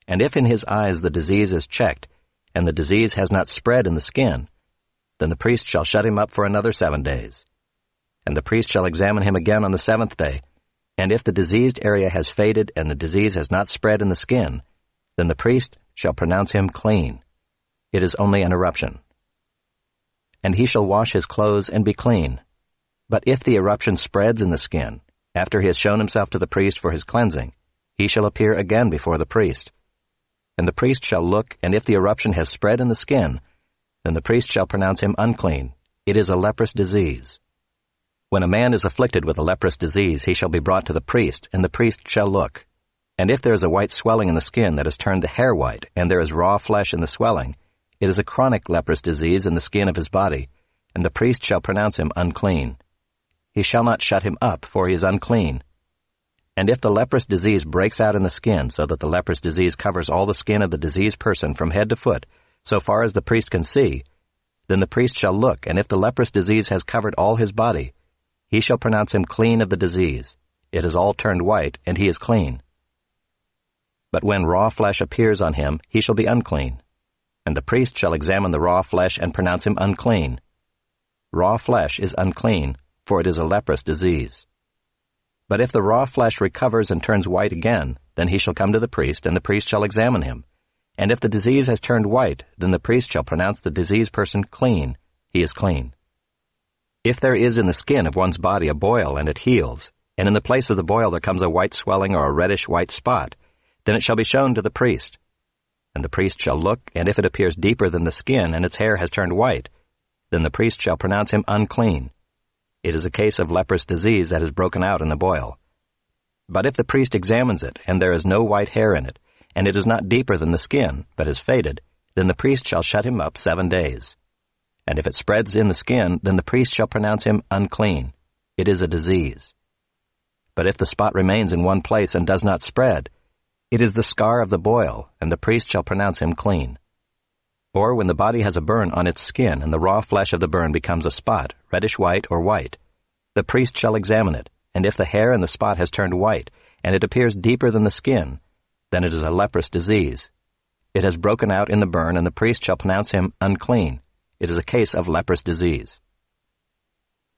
and if in his eyes the disease is checked, and the disease has not spread in the skin, then the priest shall shut him up for another 7 days. And the priest shall examine him again on the 7th day, and if the diseased area has faded and the disease has not spread in the skin, then the priest shall pronounce him clean. It is only an eruption. And he shall wash his clothes and be clean. But if the eruption spreads in the skin, after he has shown himself to the priest for his cleansing, he shall appear again before the priest. And the priest shall look, and if the eruption has spread in the skin, then the priest shall pronounce him unclean. It is a leprous disease. When a man is afflicted with a leprous disease, he shall be brought to the priest, and the priest shall look. And if there is a white swelling in the skin that has turned the hair white, and there is raw flesh in the swelling, it is a chronic leprous disease in the skin of his body, and the priest shall pronounce him unclean. He shall not shut him up, for he is unclean. And if the leprous disease breaks out in the skin, so that the leprous disease covers all the skin of the diseased person from head to foot, so far as the priest can see, then the priest shall look, and if the leprous disease has covered all his body, he shall pronounce him clean of the disease. It has all turned white, and he is clean. But when raw flesh appears on him, he shall be unclean. And the priest shall examine the raw flesh and pronounce him unclean. Raw flesh is unclean, for it is a leprous disease. But if the raw flesh recovers and turns white again, then he shall come to the priest, and the priest shall examine him. And if the disease has turned white, then the priest shall pronounce the diseased person clean. He is clean. If there is in the skin of one's body a boil and it heals, and in the place of the boil there comes a white swelling or a reddish white spot, then it shall be shown to the priest. And the priest shall look, and if it appears deeper than the skin and its hair has turned white, then the priest shall pronounce him unclean. It is a case of leprous disease that has broken out in the boil. But if the priest examines it, and there is no white hair in it, and it is not deeper than the skin, but has faded, then the priest shall shut him up 7 days. And if it spreads in the skin, then the priest shall pronounce him unclean. It is a disease. But if the spot remains in one place and does not spread, it is the scar of the boil, and the priest shall pronounce him clean. Or when the body has a burn on its skin, and the raw flesh of the burn becomes a spot, reddish-white or white, the priest shall examine it, and if the hair in the spot has turned white, and it appears deeper than the skin, then it is a leprous disease. It has broken out in the burn, and the priest shall pronounce him unclean. It is a case of leprous disease.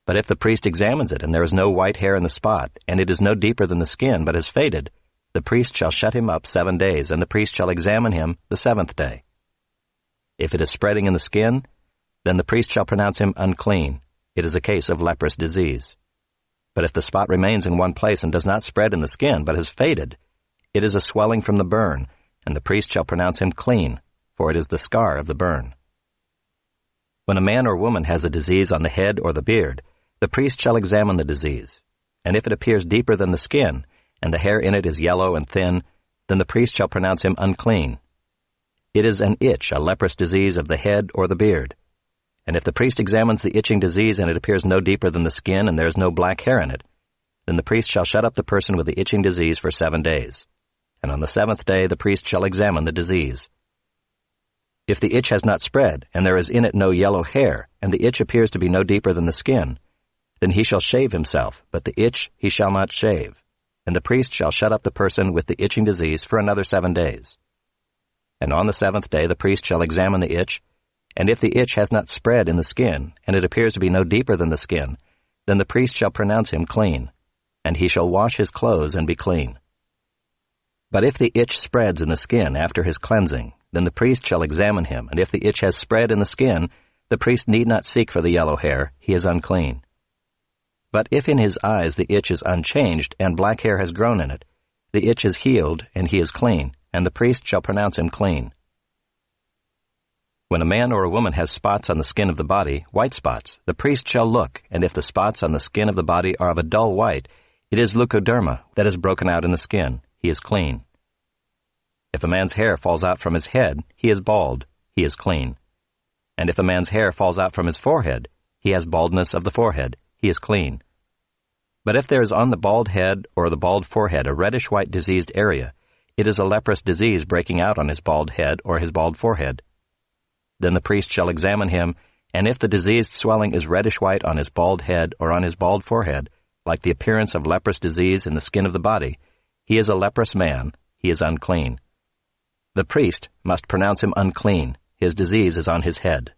But if the priest examines it, and there is no white hair in the spot, and it is no deeper than the skin, but has faded, the priest shall shut him up 7 days, and the priest shall examine him the 7th day. If it is spreading in the skin, then the priest shall pronounce him unclean. It is a case of leprous disease. But if the spot remains in one place and does not spread in the skin, but has faded, it is a swelling from the burn, and the priest shall pronounce him clean, for it is the scar of the burn. When a man or woman has a disease on the head or the beard, the priest shall examine the disease. And if it appears deeper than the skin, and the hair in it is yellow and thin, then the priest shall pronounce him unclean. It is an itch, a leprous disease of the head or the beard. And if the priest examines the itching disease and it appears no deeper than the skin and there is no black hair in it, Then the priest shall shut up the person with the itching disease for 7 days. And on the 7th day the priest shall examine the disease. If the itch has not spread, and there is in it no yellow hair, and the itch appears to be no deeper than the skin, then he shall shave himself, but the itch he shall not shave. And the priest shall shut up the person with the itching disease for another 7 days. And on the 7th day the priest shall examine the itch, and if the itch has not spread in the skin, and it appears to be no deeper than the skin, then the priest shall pronounce him clean, and he shall wash his clothes and be clean. But if the itch spreads in the skin after his cleansing, then the priest shall examine him, and if the itch has spread in the skin, the priest need not seek for the yellow hair, he is unclean. But if in his eyes the itch is unchanged, and black hair has grown in it, the itch is healed, and he is clean, and the priest shall pronounce him clean. When a man or a woman has spots on the skin of the body, white spots, the priest shall look, and if the spots on the skin of the body are of a dull white, it is leukoderma that is broken out in the skin. He is clean. If a man's hair falls out from his head, he is bald. He is clean. And if a man's hair falls out from his forehead, he has baldness of the forehead. He is clean. But if there is on the bald head or the bald forehead a reddish-white diseased area, it is a leprous disease breaking out on his bald head or his bald forehead. Then the priest shall examine him, and if the diseased swelling is reddish-white on his bald head or on his bald forehead, like the appearance of leprous disease in the skin of the body, he is a leprous man, he is unclean. The priest must pronounce him unclean, his disease is on his head.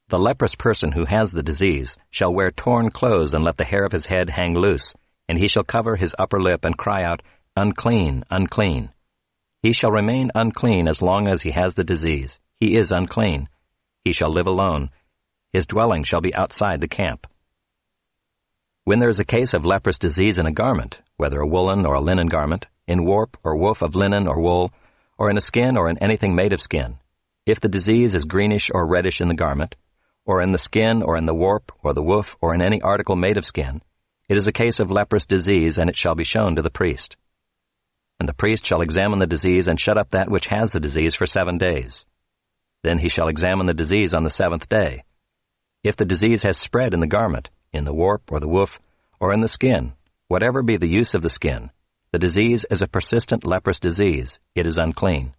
The leprous person who has the disease shall wear torn clothes and let the hair of his head hang loose, and he shall cover his upper lip and cry out, "Unclean, unclean." He shall remain unclean as long as he has the disease. He is unclean. He shall live alone. His dwelling shall be outside the camp. When there is a case of leprous disease in a garment, whether a woolen or a linen garment, in warp or woof of linen or wool, or in a skin or in anything made of skin, if the disease is greenish or reddish in the garment, or in the skin or in the warp or the woof or in any article made of skin, it is a case of leprous disease, and it shall be shown to the priest. And the priest shall examine the disease and shut up that which has the disease for 7 days. Then he shall examine the disease on the 7th day. If the disease has spread in the garment, in the warp or the woof, or in the skin, whatever be the use of the skin, the disease is a persistent leprous disease, it is unclean.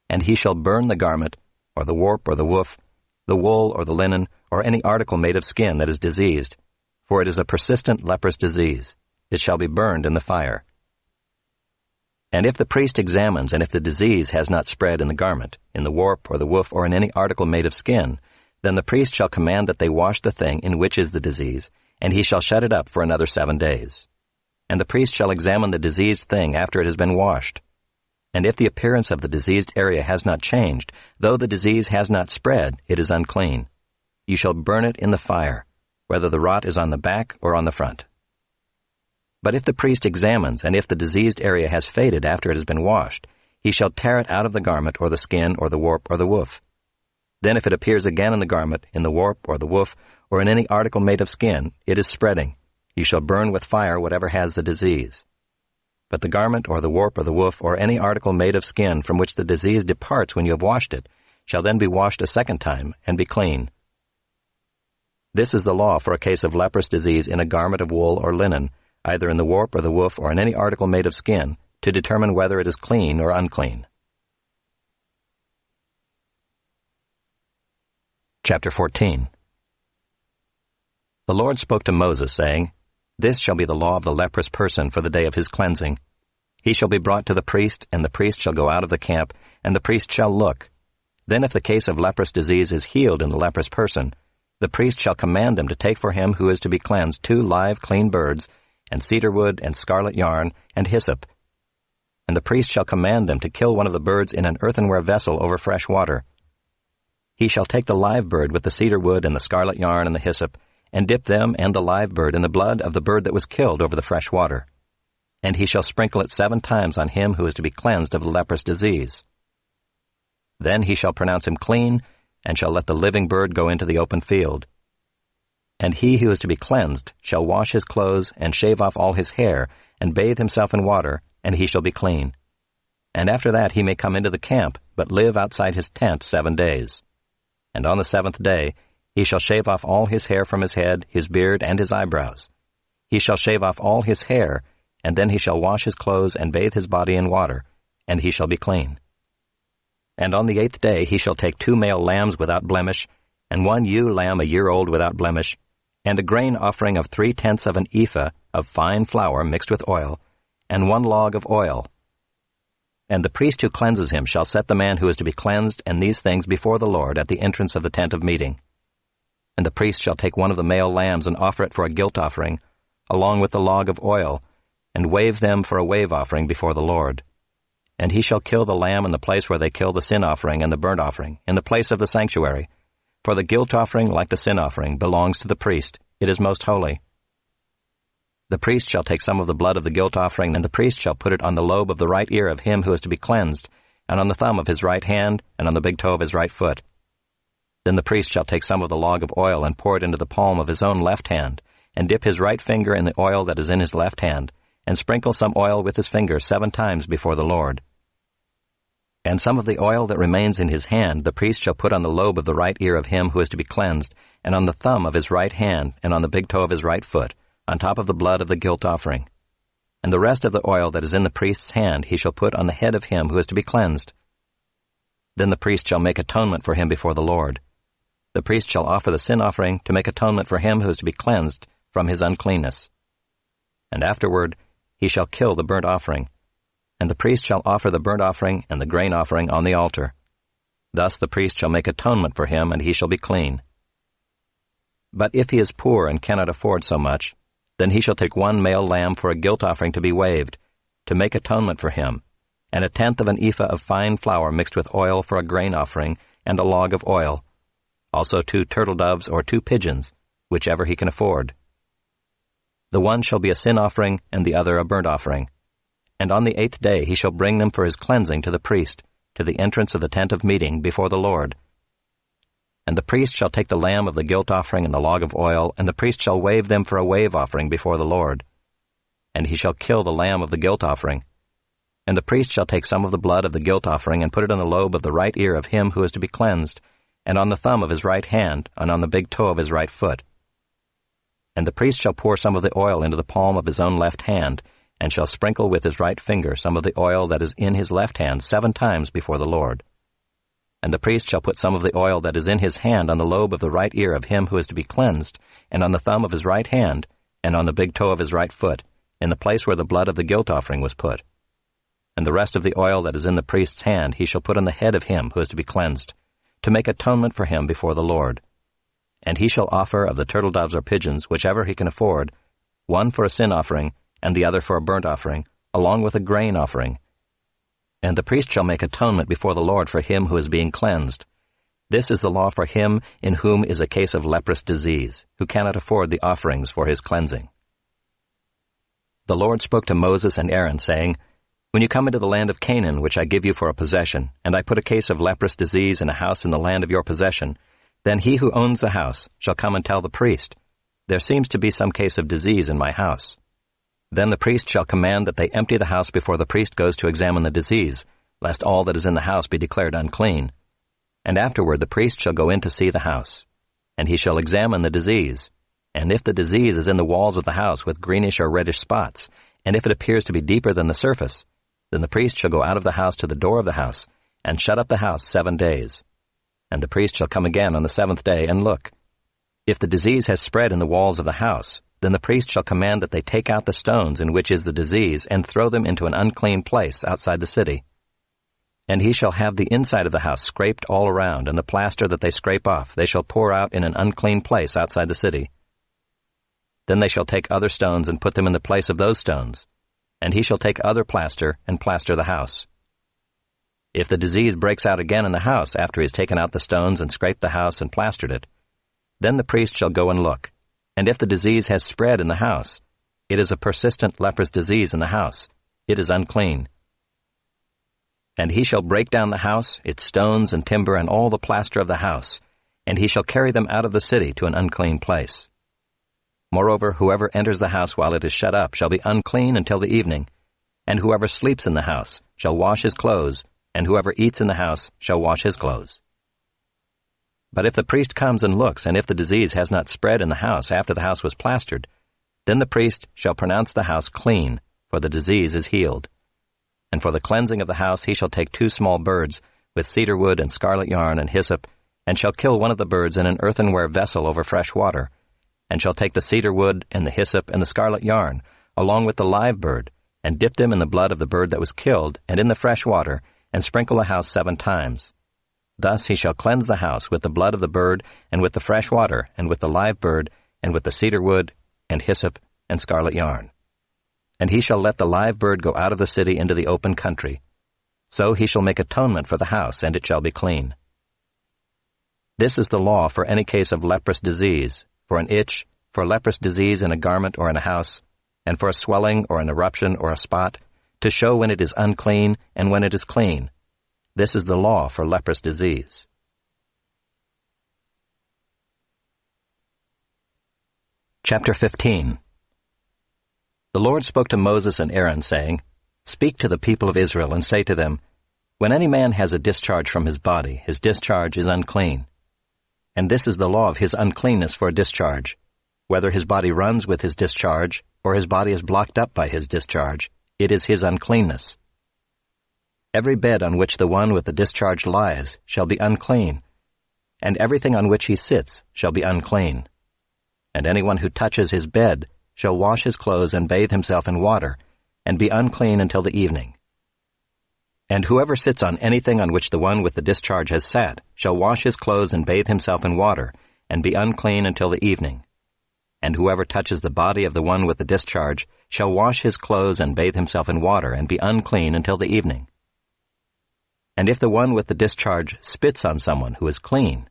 And he shall burn the garment, or the warp or the woof, the wool or the linen, or any article made of skin that is diseased, for it is a persistent leprous disease. It shall be burned in the fire. And if the priest examines, and if the disease has not spread in the garment, in the warp or the woof, or in any article made of skin, then the priest shall command that they wash the thing in which is the disease, and he shall shut it up for another 7 days. And the priest shall examine the diseased thing after it has been washed. And if the appearance of the diseased area has not changed, though the disease has not spread, it is unclean. You shall burn it in the fire, whether the rot is on the back or on the front. But if the priest examines, and if the diseased area has faded after it has been washed, he shall tear it out of the garment or the skin or the warp or the woof. Then if it appears again in the garment, in the warp or the woof, or in any article made of skin, it is spreading. You shall burn with fire whatever has the disease. But the garment or the warp or the woof, or any article made of skin from which the disease departs when you have washed it, shall then be washed a second time and be clean. This is the law for a case of leprous disease in a garment of wool or linen, either in the warp or the woof or in any article made of skin, to determine whether it is clean or unclean. Chapter 14. The Lord spoke to Moses, saying, "This shall be the law of the leprous person for the day of his cleansing. He shall be brought to the priest, and the priest shall go out of the camp, and the priest shall look. Then if the case of leprous disease is healed in the leprous person, the priest shall command them to take for him who is to be cleansed 2 live clean birds, and cedar wood, and scarlet yarn, and hyssop. And the priest shall command them to kill one of the birds in an earthenware vessel over fresh water. He shall take the live bird with the cedar wood and the scarlet yarn and the hyssop, and dip them and the live bird in the blood of the bird that was killed over the fresh water. And he shall sprinkle it 7 times on him who is to be cleansed of the leprous disease. Then he shall pronounce him clean, and shall let the living bird go into the open field. And he who is to be cleansed shall wash his clothes, and shave off all his hair, and bathe himself in water, and he shall be clean. And after that he may come into the camp, but live outside his tent 7 days. And on the 7th day he shall shave off all his hair from his head, his beard, and his eyebrows. he shall shave off all his hair, and then he shall wash his clothes and bathe his body in water, and he shall be clean. And on the 8th day he shall take 2 male lambs without blemish, and 1 ewe lamb a year old without blemish, and a grain offering of 3/10 of an ephah of fine flour mixed with oil, and 1 log of oil. And the priest who cleanses him shall set the man who is to be cleansed and these things before the Lord at the entrance of the tent of meeting. And the priest shall take 1 of the male lambs and offer it for a guilt offering, along with the log of oil, and wave them for a wave offering before the Lord. And he shall kill the lamb in the place where they kill the sin offering and the burnt offering, in the place of the sanctuary. For the guilt offering, like the sin offering, belongs to the priest. It is most holy. The priest shall take some of the blood of the guilt offering, and the priest shall put it on the lobe of the right ear of him who is to be cleansed, and on the thumb of his right hand, and on the big toe of his right foot. Then the priest shall take some of the log of oil and pour it into the palm of his own left hand, and dip his right finger in the oil that is in his left hand, and sprinkle some oil with his finger 7 times before the Lord. And some of the oil that remains in his hand the priest shall put on the lobe of the right ear of him who is to be cleansed, and on the thumb of his right hand, and on the big toe of his right foot, on top of the blood of the guilt offering. And the rest of the oil that is in the priest's hand he shall put on the head of him who is to be cleansed. Then the priest shall make atonement for him before the Lord. The priest shall offer the sin offering to make atonement for him who is to be cleansed from his uncleanness. And afterward he shall kill the burnt offering, and the priest shall offer the burnt offering and the grain offering on the altar. Thus the priest shall make atonement for him, and he shall be clean. But if he is poor and cannot afford so much, then he shall take 1 male lamb for a guilt offering to be waved, to make atonement for him, and 1/10 of an ephah of fine flour mixed with oil for a grain offering, and a log of oil, also 2 turtle doves or 2 pigeons, whichever he can afford. The one shall be a sin offering, and the other a burnt offering. And on the 8th day he shall bring them for his cleansing to the priest, to the entrance of the tent of meeting before the Lord. And the priest shall take the lamb of the guilt offering and the log of oil, and the priest shall wave them for a wave offering before the Lord. And he shall kill the lamb of the guilt offering. And the priest shall take some of the blood of the guilt offering and put it on the lobe of the right ear of him who is to be cleansed, and on the thumb of his right hand, and on the big toe of his right foot. And the priest shall pour some of the oil into the palm of his own left hand, and shall sprinkle with his right finger some of the oil that is in his left hand 7 times before the Lord. And the priest shall put some of the oil that is in his hand on the lobe of the right ear of him who is to be cleansed, and on the thumb of his right hand, and on the big toe of his right foot, in the place where the blood of the guilt offering was put. And the rest of the oil that is in the priest's hand he shall put on the head of him who is to be cleansed, to make atonement for him before the Lord. And he shall offer of the turtle doves or pigeons, whichever he can afford, 1 for a sin offering, and the other for a burnt offering, along with a grain offering. And the priest shall make atonement before the Lord for him who is being cleansed. This is the law for him in whom is a case of leprous disease, who cannot afford the offerings for his cleansing. The Lord spoke to Moses and Aaron, saying, When you come into the land of Canaan, which I give you for a possession, and I put a case of leprous disease in a house in the land of your possession, then he who owns the house shall come and tell the priest, There seems to be some case of disease in my house. Then the priest shall command that they empty the house before the priest goes to examine the disease, lest all that is in the house be declared unclean. And afterward the priest shall go in to see the house, and he shall examine the disease. And if the disease is in the walls of the house with greenish or reddish spots, and if it appears to be deeper than the surface, then the priest shall go out of the house to the door of the house, and shut up the house 7 days. And the priest shall come again on the 7th day and look. If the disease has spread in the walls of the house, then the priest shall command that they take out the stones in which is the disease, and throw them into an unclean place outside the city. And he shall have the inside of the house scraped all around, and the plaster that they scrape off they shall pour out in an unclean place outside the city. Then they shall take other stones and put them in the place of those stones, and he shall take other plaster and plaster the house. If the disease breaks out again in the house after he has taken out the stones and scraped the house and plastered it, then the priest shall go and look. And if the disease has spread in the house, it is a persistent leprous disease in the house. It is unclean. And he shall break down the house, its stones and timber, and all the plaster of the house, and he shall carry them out of the city to an unclean place. Moreover, whoever enters the house while it is shut up shall be unclean until the evening, and whoever sleeps in the house shall wash his clothes, and whoever eats in the house shall wash his clothes. But if the priest comes and looks, and if the disease has not spread in the house after the house was plastered, Then the priest shall pronounce the house clean, for the disease is healed. And for the cleansing of the house he shall take 2 small birds, with cedar wood and scarlet yarn and hyssop, and shall kill one of the birds in an earthenware vessel over fresh water, and shall take the cedar wood and the hyssop and the scarlet yarn, along with the live bird, and dip them in the blood of the bird that was killed, and in the fresh water, and sprinkle the house 7 times. Thus he shall cleanse the house with the blood of the bird, and with the fresh water, and with the live bird, and with the cedar wood, and hyssop, and scarlet yarn. And he shall let the live bird go out of the city into the open country. So he shall make atonement for the house, and it shall be clean. This is the law for any case of leprous disease, for an itch, for leprous disease in a garment or in a house, and for a swelling or an eruption or a spot, to show when it is unclean and when it is clean. This is the law for leprous disease. Chapter 15. The Lord spoke to Moses and Aaron, saying, Speak to the people of Israel and say to them, When any man has a discharge from his body, his discharge is unclean. And this is the law of his uncleanness for a discharge, whether his body runs with his discharge, or his body is blocked up by his discharge, it is his uncleanness. Every bed on which the one with the discharge lies shall be unclean, and everything on which he sits shall be unclean. And anyone who touches his bed shall wash his clothes and bathe himself in water, and be unclean until the evening. And whoever sits on anything on which the one with the discharge has sat shall wash his clothes and bathe himself in water, and be unclean until the evening. And whoever touches the body of the one with the discharge shall wash his clothes and bathe himself in water, and be unclean until the evening. And if the one with the discharge spits on someone who is clean,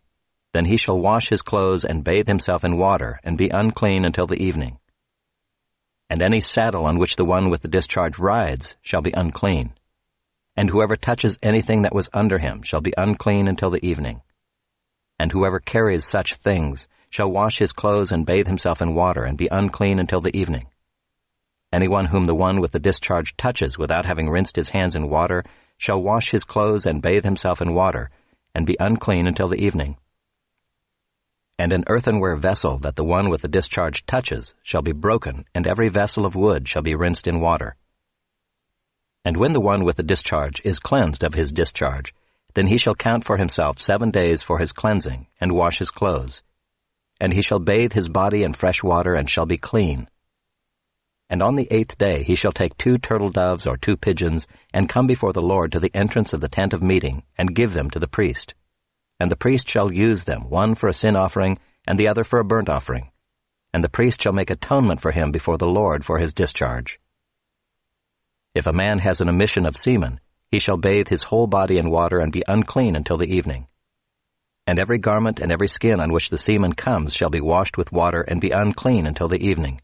then he shall wash his clothes and bathe himself in water, and be unclean until the evening. And any saddle on which the one with the discharge rides shall be unclean. And whoever touches anything that was under him shall be unclean until the evening. And whoever carries such things shall wash his clothes and bathe himself in water, and be unclean until the evening. Anyone whom the one with the discharge touches without having rinsed his hands in water shall wash his clothes and bathe himself in water, and be unclean until the evening. And an earthenware vessel that the one with the discharge touches shall be broken, and every vessel of wood shall be rinsed in water. And when the one with the discharge is cleansed of his discharge, then he shall count for himself 7 days for his cleansing, and wash his clothes. And he shall bathe his body in fresh water, and shall be clean. And on the 8th day he shall take 2 turtle doves or 2 pigeons, and come before the Lord to the entrance of the tent of meeting, and give them to the priest. And the priest shall use them, one for a sin offering, and the other for a burnt offering. And the priest shall make atonement for him before the Lord for his discharge. If a man has an emission of semen, he shall bathe his whole body in water, and be unclean until the evening. And every garment and every skin on which the semen comes shall be washed with water, and be unclean until the evening.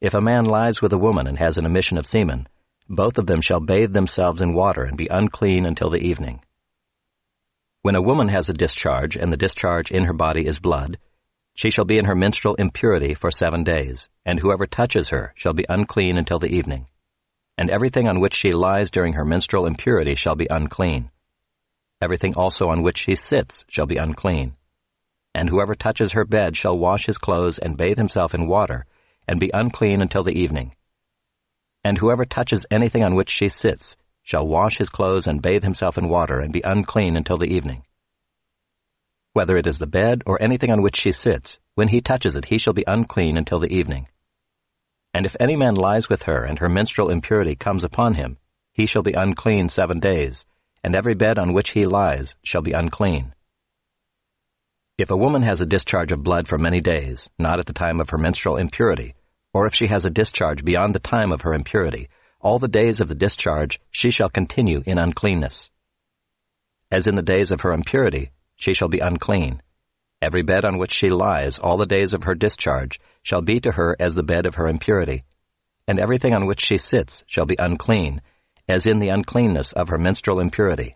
If a man lies with a woman and has an emission of semen, both of them shall bathe themselves in water, and be unclean until the evening. When a woman has a discharge, and the discharge in her body is blood, she shall be in her menstrual impurity for 7 days, and whoever touches her shall be unclean until the evening. And everything on which she lies during her menstrual impurity shall be unclean. Everything also on which she sits shall be unclean. And whoever touches her bed shall wash his clothes and bathe himself in water, and be unclean until the evening. And whoever touches anything on which she sits shall wash his clothes and bathe himself in water, and be unclean until the evening. Whether it is the bed or anything on which she sits, when he touches it he shall be unclean until the evening. And if any man lies with her, and her menstrual impurity comes upon him, he shall be unclean 7 days, and every bed on which he lies shall be unclean. If a woman has a discharge of blood for many days, not at the time of her menstrual impurity, or if she has a discharge beyond the time of her impurity, all the days of the discharge she shall continue in uncleanness. As in the days of her impurity, she shall be unclean. Every bed on which she lies all the days of her discharge shall be to her as the bed of her impurity, and everything on which she sits shall be unclean, as in the uncleanness of her menstrual impurity.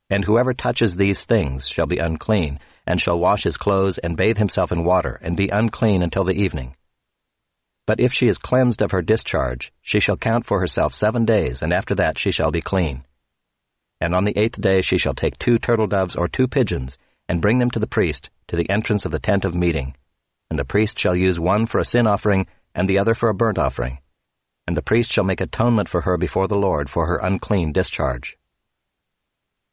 And whoever touches these things shall be unclean, and shall wash his clothes and bathe himself in water, and be unclean until the evening. But if she is cleansed of her discharge, she shall count for herself 7 days, and after that she shall be clean. And on the 8th day she shall take 2 turtle doves or 2 pigeons, and bring them to the priest, to the entrance of the tent of meeting. And and the priest shall use one for a sin offering and the other for a burnt offering. And the priest shall make atonement for her before the Lord for her unclean discharge.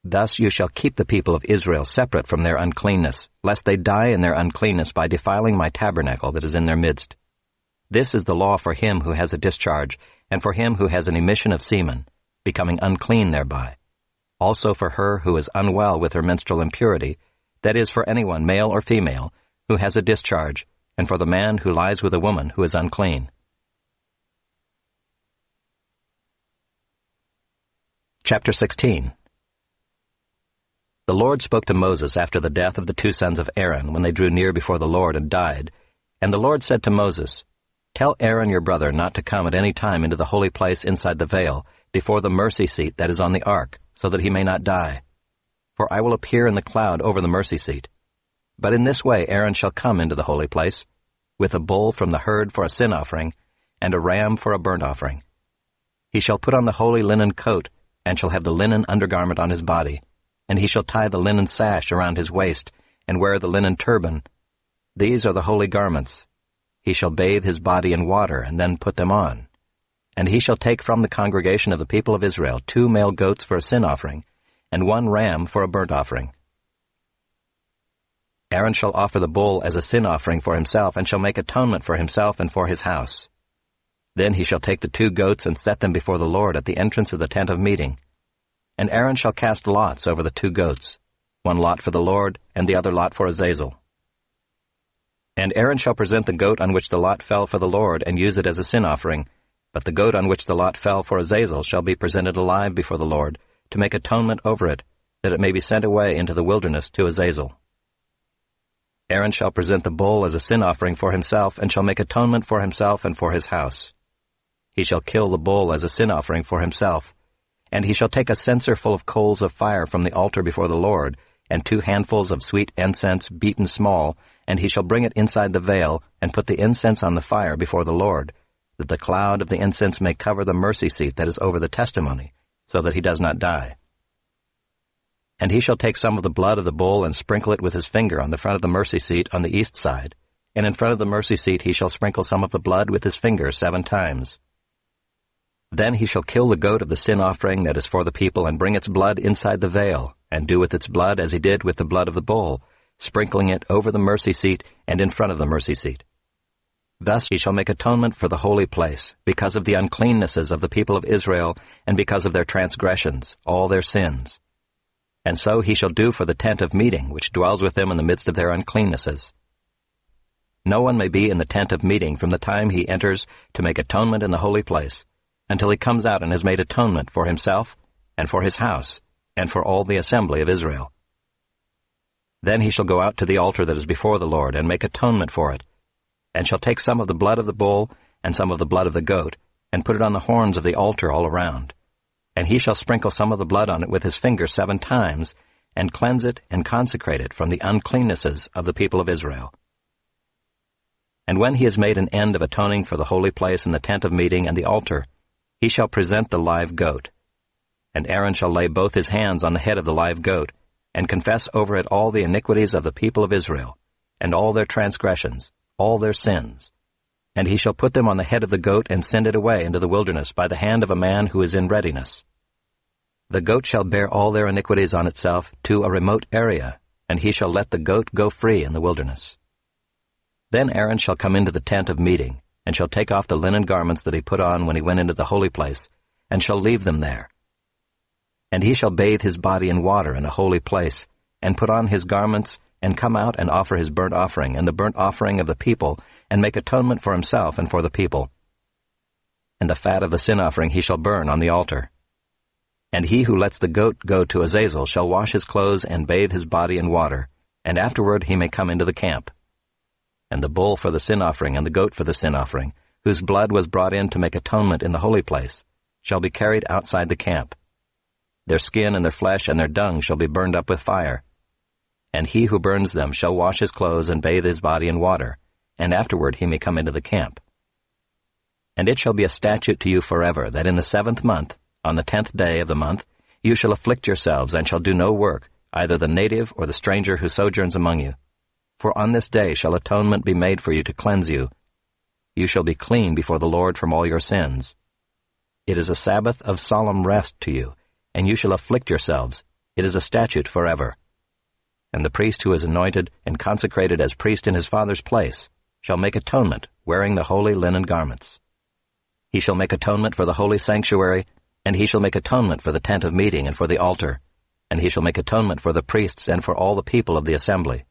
Thus you shall keep the people of Israel separate from their uncleanness, lest they die in their uncleanness by defiling my tabernacle that is in their midst. This is the law for him who has a discharge, and for him who has an emission of semen, becoming unclean thereby. Also for her who is unwell with her menstrual impurity, that is, for anyone, male or female, who has a discharge, and for the man who lies with a woman who is unclean. Chapter 16. The Lord spoke to Moses after the death of the two sons of Aaron, when they drew near before the Lord and died. And the Lord said to Moses, Tell Aaron your brother not to come at any time into the holy place inside the veil, before the mercy seat that is on the ark, so that he may not die. For I will appear in the cloud over the mercy seat. But in this way Aaron shall come into the holy place, with a bull from the herd for a sin offering, and a ram for a burnt offering. He shall put on the holy linen coat, and shall have the linen undergarment on his body, and he shall tie the linen sash around his waist, and wear the linen turban. These are the holy garments. He shall bathe his body in water, and then put them on. And he shall take from the congregation of the people of Israel 2 male goats for a sin offering, and 1 ram for a burnt offering. Aaron shall offer the bull as a sin offering for himself, and shall make atonement for himself and for his house. Then he shall take the 2 goats and set them before the Lord at the entrance of the tent of meeting. And Aaron shall cast lots over the 2 goats, 1 lot for the Lord, and the other lot for Azazel. And Aaron shall present the goat on which the lot fell for the Lord, and use it as a sin offering, but the goat on which the lot fell for Azazel shall be presented alive before the Lord, to make atonement over it, that it may be sent away into the wilderness to Azazel. Aaron shall present the bull as a sin offering for himself, and shall make atonement for himself and for his house. He shall kill the bull as a sin offering for himself, and he shall take a censer full of coals of fire from the altar before the Lord, and 2 handfuls of sweet incense beaten small, and he shall bring it inside the veil, and put the incense on the fire before the Lord, that the cloud of the incense may cover the mercy seat that is over the testimony, so that he does not die. And he shall take some of the blood of the bull and sprinkle it with his finger on the front of the mercy seat on the east side, and in front of the mercy seat he shall sprinkle some of the blood with his finger 7 times. Then he shall kill the goat of the sin offering that is for the people, and bring its blood inside the veil, and do with its blood as he did with the blood of the bull, sprinkling it over the mercy seat and in front of the mercy seat. Thus he shall make atonement for the holy place, because of the uncleannesses of the people of Israel, and because of their transgressions, all their sins. And so he shall do for the tent of meeting, which dwells with them in the midst of their uncleannesses. No one may be in the tent of meeting from the time he enters to make atonement in the holy place, until he comes out and has made atonement for himself, and for his house, and for all the assembly of Israel. Then he shall go out to the altar that is before the Lord, and make atonement for it, and shall take some of the blood of the bull, and some of the blood of the goat, and put it on the horns of the altar all around. And he shall sprinkle some of the blood on it with his finger 7 times, and cleanse it and consecrate it from the uncleannesses of the people of Israel. And when he has made an end of atoning for the holy place and the tent of meeting and the altar, he shall present the live goat. And Aaron shall lay both his hands on the head of the live goat, and confess over it all the iniquities of the people of Israel, and all their transgressions, all their sins. And he shall put them on the head of the goat, and send it away into the wilderness by the hand of a man who is in readiness. The goat shall bear all their iniquities on itself to a remote area, and he shall let the goat go free in the wilderness. Then Aaron shall come into the tent of meeting, and shall take off the linen garments that he put on when he went into the holy place, and shall leave them there. And he shall bathe his body in water in a holy place, and put on his garments, and come out and offer his burnt offering and the burnt offering of the people, and make atonement for himself and for the people. And the fat of the sin offering he shall burn on the altar. And he who lets the goat go to Azazel shall wash his clothes and bathe his body in water, and afterward he may come into the camp. And the bull for the sin offering and the goat for the sin offering, whose blood was brought in to make atonement in the holy place, shall be carried outside the camp. Their skin and their flesh and their dung shall be burned up with fire. And he who burns them shall wash his clothes and bathe his body in water, and afterward he may come into the camp. And it shall be a statute to you forever, that in the 7th month, on the 10th day of the month, you shall afflict yourselves, and shall do no work, either the native or the stranger who sojourns among you. For on this day shall atonement be made for you to cleanse you. You shall be clean before the Lord from all your sins. It is a Sabbath of solemn rest to you, and you shall afflict yourselves. It is a statute forever. And the priest who is anointed and consecrated as priest in his father's place shall make atonement, wearing the holy linen garments. He shall make atonement for the holy sanctuary, and he shall make atonement for the tent of meeting and for the altar, and he shall make atonement for the priests and for all the people of the assembly.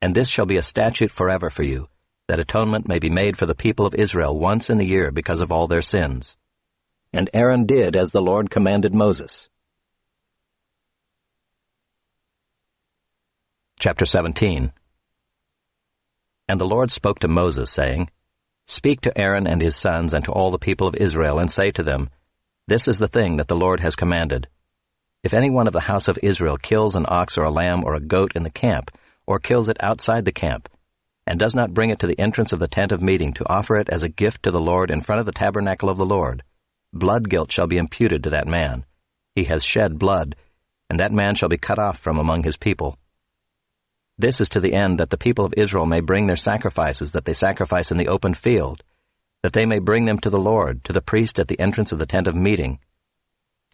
And this shall be a statute forever for you, that atonement may be made for the people of Israel once in the year because of all their sins. And Aaron did as the Lord commanded Moses. Chapter 17. And the Lord spoke to Moses, saying, Speak to Aaron and his sons and to all the people of Israel, and say to them, This is the thing that the Lord has commanded. If any one of the house of Israel kills an ox or a lamb or a goat in the camp, or kills it outside the camp, and does not bring it to the entrance of the tent of meeting to offer it as a gift to the Lord in front of the tabernacle of the Lord, blood guilt shall be imputed to that man. He has shed blood, and that man shall be cut off from among his people. This is to the end that the people of Israel may bring their sacrifices that they sacrifice in the open field, that they may bring them to the Lord, to the priest at the entrance of the tent of meeting,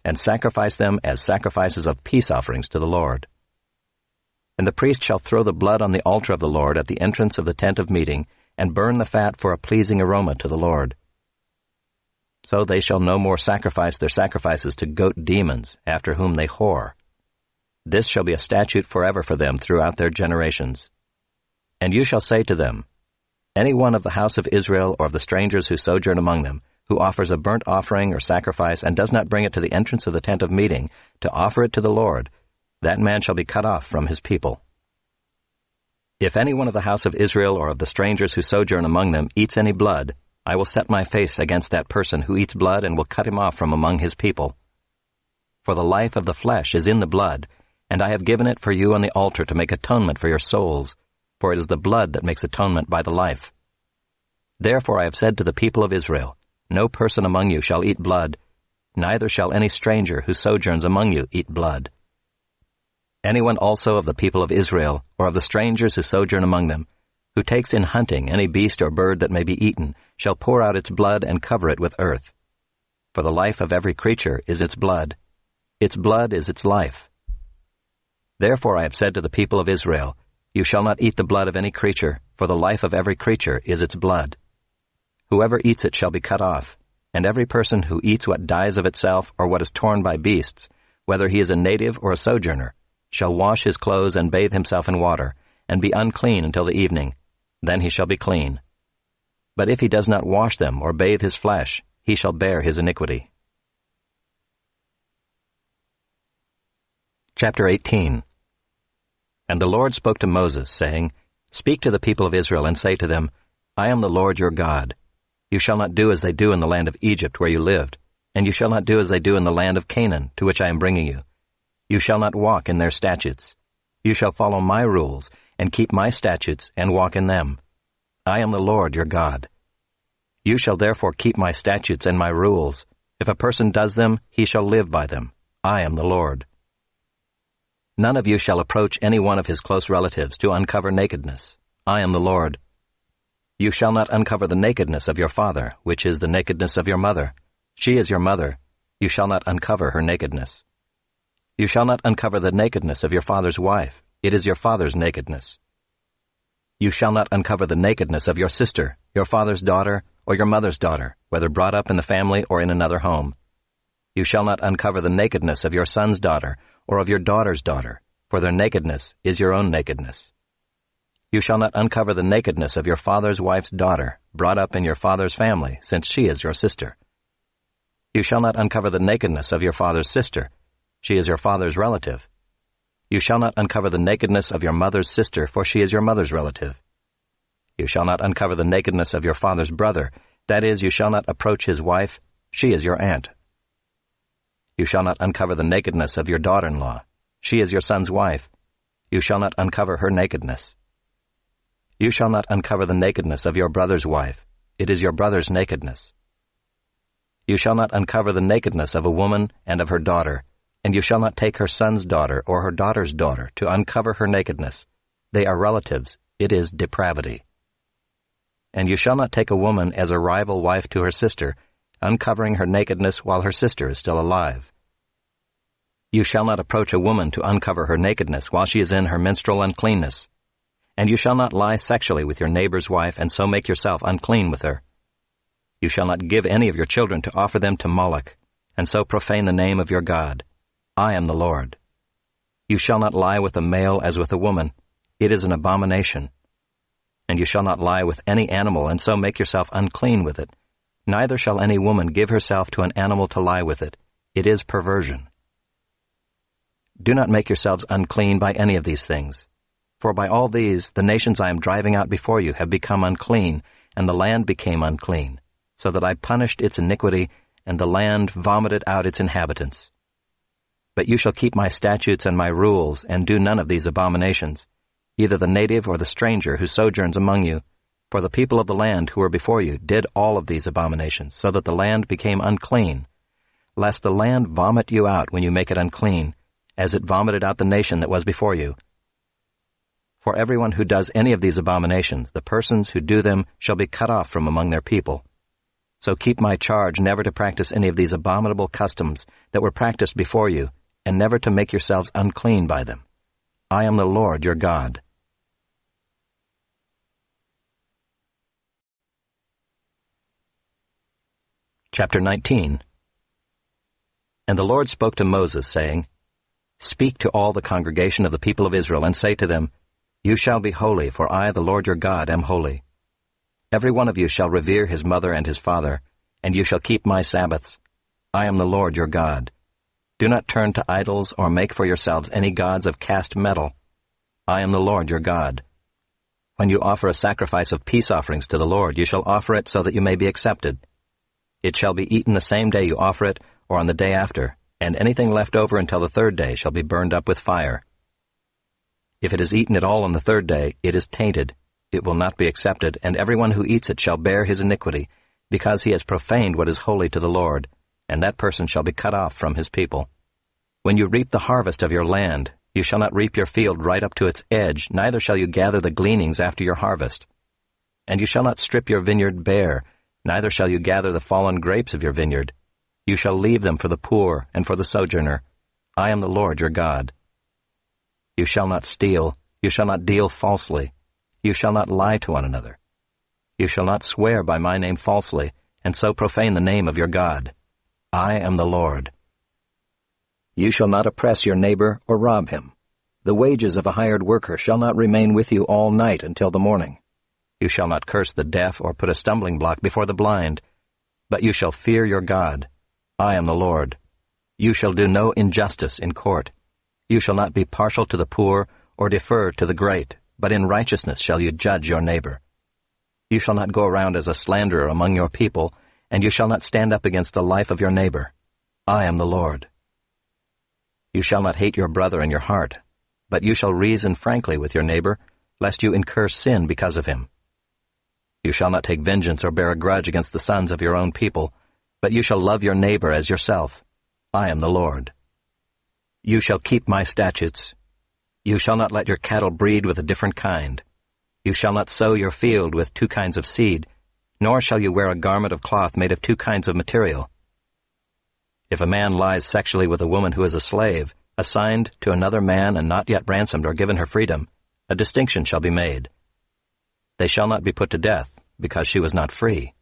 and sacrifice them as sacrifices of peace offerings to the Lord. And the priest shall throw the blood on the altar of the Lord at the entrance of the tent of meeting, and burn the fat for a pleasing aroma to the Lord. So they shall no more sacrifice their sacrifices to goat demons, after whom they whore. This shall be a statute forever for them throughout their generations. And you shall say to them, Any one of the house of Israel or of the strangers who sojourn among them, who offers a burnt offering or sacrifice and does not bring it to the entrance of the tent of meeting to offer it to the Lord, that man shall be cut off from his people. If any one of the house of Israel or of the strangers who sojourn among them eats any blood, I will set my face against that person who eats blood and will cut him off from among his people. For the life of the flesh is in the blood, and I have given it for you on the altar to make atonement for your souls, for it is the blood that makes atonement by the life. Therefore I have said to the people of Israel, No person among you shall eat blood, neither shall any stranger who sojourns among you eat blood. Anyone also of the people of Israel, or of the strangers who sojourn among them, who takes in hunting any beast or bird that may be eaten, shall pour out its blood and cover it with earth. For the life of every creature is its blood. Its blood is its life. Therefore I have said to the people of Israel, You shall not eat the blood of any creature, for the life of every creature is its blood. Whoever eats it shall be cut off, and every person who eats what dies of itself or what is torn by beasts, whether he is a native or a sojourner, shall wash his clothes and bathe himself in water, and be unclean until the evening. Then he shall be clean. But if he does not wash them or bathe his flesh, he shall bear his iniquity. Chapter 18. And the Lord spoke to Moses, saying, Speak to the people of Israel, and say to them, I am the Lord your God. You shall not do as they do in the land of Egypt where you lived, and you shall not do as they do in the land of Canaan, to which I am bringing you. You shall not walk in their statutes. You shall follow my rules, and keep my statutes, and walk in them. I am the Lord your God. You shall therefore keep my statutes and my rules. If a person does them, he shall live by them. I am the Lord. None of you shall approach any one of his close relatives to uncover nakedness. I am the Lord. You shall not uncover the nakedness of your father, which is the nakedness of your mother. She is your mother. You shall not uncover her nakedness. You shall not uncover the nakedness of your father's wife. It is your father's nakedness. You shall not uncover the nakedness of your sister, your father's daughter, or your mother's daughter, whether brought up in the family or in another home. You shall not uncover the nakedness of your son's daughter, or of your daughter's daughter, for their nakedness is your own nakedness. You shall not uncover the nakedness of your father's wife's daughter, brought up in your father's family, since she is your sister. You shall not uncover the nakedness of your father's sister. She is your father's relative. You shall not uncover the nakedness of your mother's sister, for she is your mother's relative. You shall not uncover the nakedness of your father's brother, that is, you shall not approach his wife, she is your aunt. You shall not uncover the nakedness of your daughter-in-law. She is your son's wife. You shall not uncover her nakedness. You shall not uncover the nakedness of your brother's wife. It is your brother's nakedness. You shall not uncover the nakedness of a woman and of her daughter, and you shall not take her son's daughter or her daughter's daughter to uncover her nakedness. They are relatives. It is depravity. And you shall not take a woman as a rival wife to her sister, uncovering her nakedness while her sister is still alive. You shall not approach a woman to uncover her nakedness while she is in her menstrual uncleanness. And you shall not lie sexually with your neighbor's wife and so make yourself unclean with her. You shall not give any of your children to offer them to Moloch, and so profane the name of your God. I am the Lord. You shall not lie with a male as with a woman. It is an abomination. And you shall not lie with any animal and so make yourself unclean with it. Neither shall any woman give herself to an animal to lie with it. It is perversion. Do not make yourselves unclean by any of these things. For by all these the nations I am driving out before you have become unclean, and the land became unclean, so that I punished its iniquity, and the land vomited out its inhabitants. But you shall keep my statutes and my rules, and do none of these abominations, either the native or the stranger who sojourns among you. For the people of the land who were before you did all of these abominations, so that the land became unclean, lest the land vomit you out when you make it unclean, as it vomited out the nation that was before you. For everyone who does any of these abominations, the persons who do them shall be cut off from among their people. So keep my charge never to practice any of these abominable customs that were practiced before you, and never to make yourselves unclean by them. I am the Lord your God. Chapter 19. And the Lord spoke to Moses, saying, Speak to all the congregation of the people of Israel, and say to them, You shall be holy, for I, the Lord your God, am holy. Every one of you shall revere his mother and his father, and you shall keep my Sabbaths. I am the Lord your God. Do not turn to idols or make for yourselves any gods of cast metal. I am the Lord your God. When you offer a sacrifice of peace offerings to the Lord, you shall offer it so that you may be accepted. It shall be eaten the same day you offer it, or on the day after, and anything left over until the third day shall be burned up with fire. If it is eaten at all on the third day, it is tainted. It will not be accepted, and everyone who eats it shall bear his iniquity, because he has profaned what is holy to the Lord, and that person shall be cut off from his people. When you reap the harvest of your land, you shall not reap your field right up to its edge, neither shall you gather the gleanings after your harvest. And you shall not strip your vineyard bare, neither shall you gather the fallen grapes of your vineyard. You shall leave them for the poor and for the sojourner. I am the Lord your God. You shall not steal. You shall not deal falsely. You shall not lie to one another. You shall not swear by my name falsely, and so profane the name of your God. I am the Lord. You shall not oppress your neighbor or rob him. The wages of a hired worker shall not remain with you all night until the morning. You shall not curse the deaf or put a stumbling block before the blind, but you shall fear your God. I am the Lord. You shall do no injustice in court. You shall not be partial to the poor or defer to the great, but in righteousness shall you judge your neighbor. You shall not go around as a slanderer among your people, and you shall not stand up against the life of your neighbor. I am the Lord. You shall not hate your brother in your heart, but you shall reason frankly with your neighbor, lest you incur sin because of him. You shall not take vengeance or bear a grudge against the sons of your own people, but you shall love your neighbor as yourself. I am the Lord. You shall keep my statutes. You shall not let your cattle breed with a different kind. You shall not sow your field with two kinds of seed, nor shall you wear a garment of cloth made of two kinds of material. If a man lies sexually with a woman who is a slave, assigned to another man and not yet ransomed or given her freedom, a distinction shall be made. They shall not be put to death, because she was not free.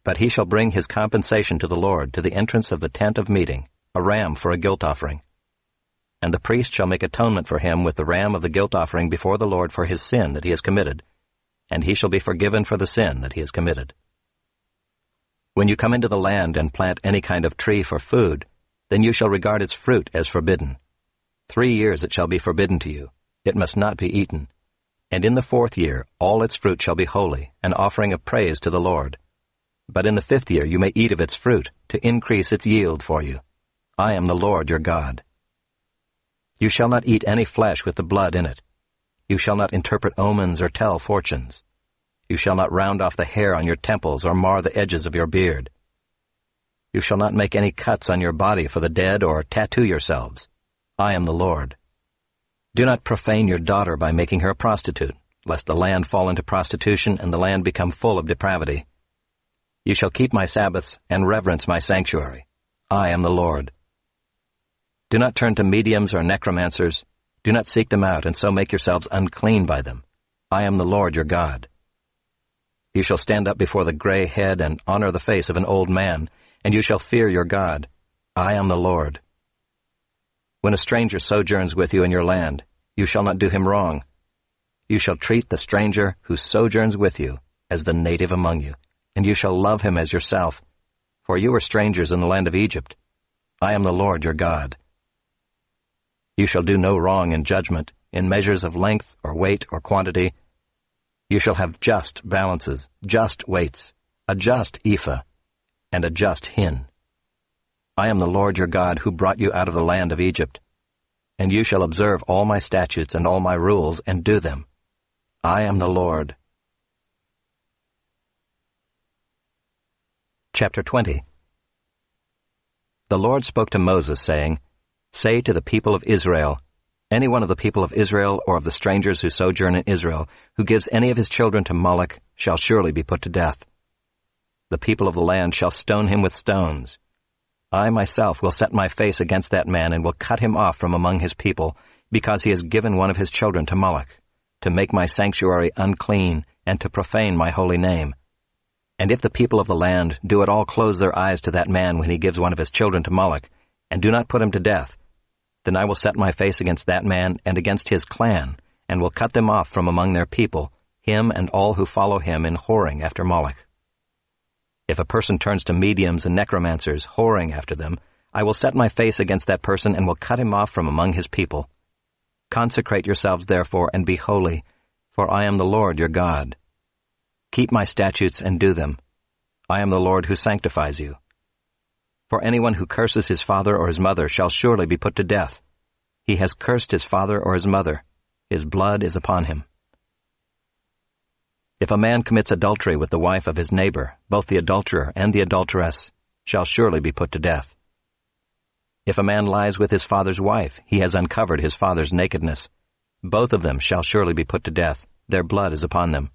But he shall bring his compensation to the Lord to the entrance of the tent of meeting, a ram for a guilt offering. And the priest shall make atonement for him with the ram of the guilt offering before the Lord for his sin that he has committed, and he shall be forgiven for the sin that he has committed. When you come into the land and plant any kind of tree for food, then you shall regard its fruit as forbidden. 3 years it shall be forbidden to you. It must not be eaten. And in the 4th year all its fruit shall be holy, an offering of praise to the Lord. But in the 5th year you may eat of its fruit, to increase its yield for you. I am the Lord your God. You shall not eat any flesh with the blood in it. You shall not interpret omens or tell fortunes. You shall not round off the hair on your temples or mar the edges of your beard. You shall not make any cuts on your body for the dead or tattoo yourselves. I am the Lord. Do not profane your daughter by making her a prostitute, lest the land fall into prostitution and the land become full of depravity. You shall keep my Sabbaths and reverence my sanctuary. I am the Lord. Do not turn to mediums or necromancers. Do not seek them out and so make yourselves unclean by them. I am the Lord your God. You shall stand up before the gray head and honor the face of an old man, and you shall fear your God. I am the Lord. When a stranger sojourns with you in your land, you shall not do him wrong. You shall treat the stranger who sojourns with you as the native among you, and you shall love him as yourself, for you were strangers in the land of Egypt. I am the Lord your God. You shall do no wrong in judgment, in measures of length or weight or quantity. You shall have just balances, just weights, a just ephah, and a just hin. I am the Lord your God who brought you out of the land of Egypt. And you shall observe all my statutes and all my rules and do them. I am the Lord. Chapter 20. The Lord spoke to Moses, saying, Say to the people of Israel, any one of the people of Israel or of the strangers who sojourn in Israel, who gives any of his children to Moloch, shall surely be put to death. The people of the land shall stone him with stones. I myself will set my face against that man and will cut him off from among his people, because he has given one of his children to Moloch, to make my sanctuary unclean and to profane my holy name. And if the people of the land do at all close their eyes to that man when he gives one of his children to Moloch, and do not put him to death, then I will set my face against that man and against his clan, and will cut them off from among their people, him and all who follow him in whoring after Moloch. If a person turns to mediums and necromancers, whoring after them, I will set my face against that person and will cut him off from among his people. Consecrate yourselves, therefore, and be holy, for I am the Lord your God. Keep my statutes and do them. I am the Lord who sanctifies you. For anyone who curses his father or his mother shall surely be put to death. He has cursed his father or his mother. His blood is upon him. If a man commits adultery with the wife of his neighbor, both the adulterer and the adulteress shall surely be put to death. If a man lies with his father's wife, he has uncovered his father's nakedness. Both of them shall surely be put to death. Their blood is upon them.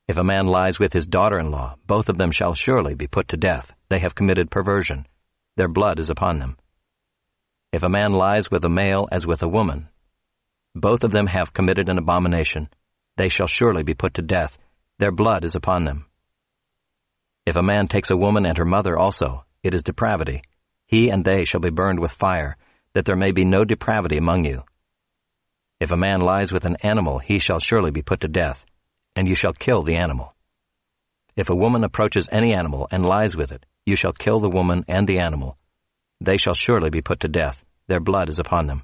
If a man lies with his daughter-in-law, both of them shall surely be put to death. They have committed perversion. Their blood is upon them. If a man lies with a male as with a woman, both of them have committed an abomination. They shall surely be put to death. Their blood is upon them. If a man takes a woman and her mother also, it is depravity. He and they shall be burned with fire, that there may be no depravity among you. If a man lies with an animal, he shall surely be put to death, and you shall kill the animal. If a woman approaches any animal and lies with it, you shall kill the woman and the animal. They shall surely be put to death. Their blood is upon them.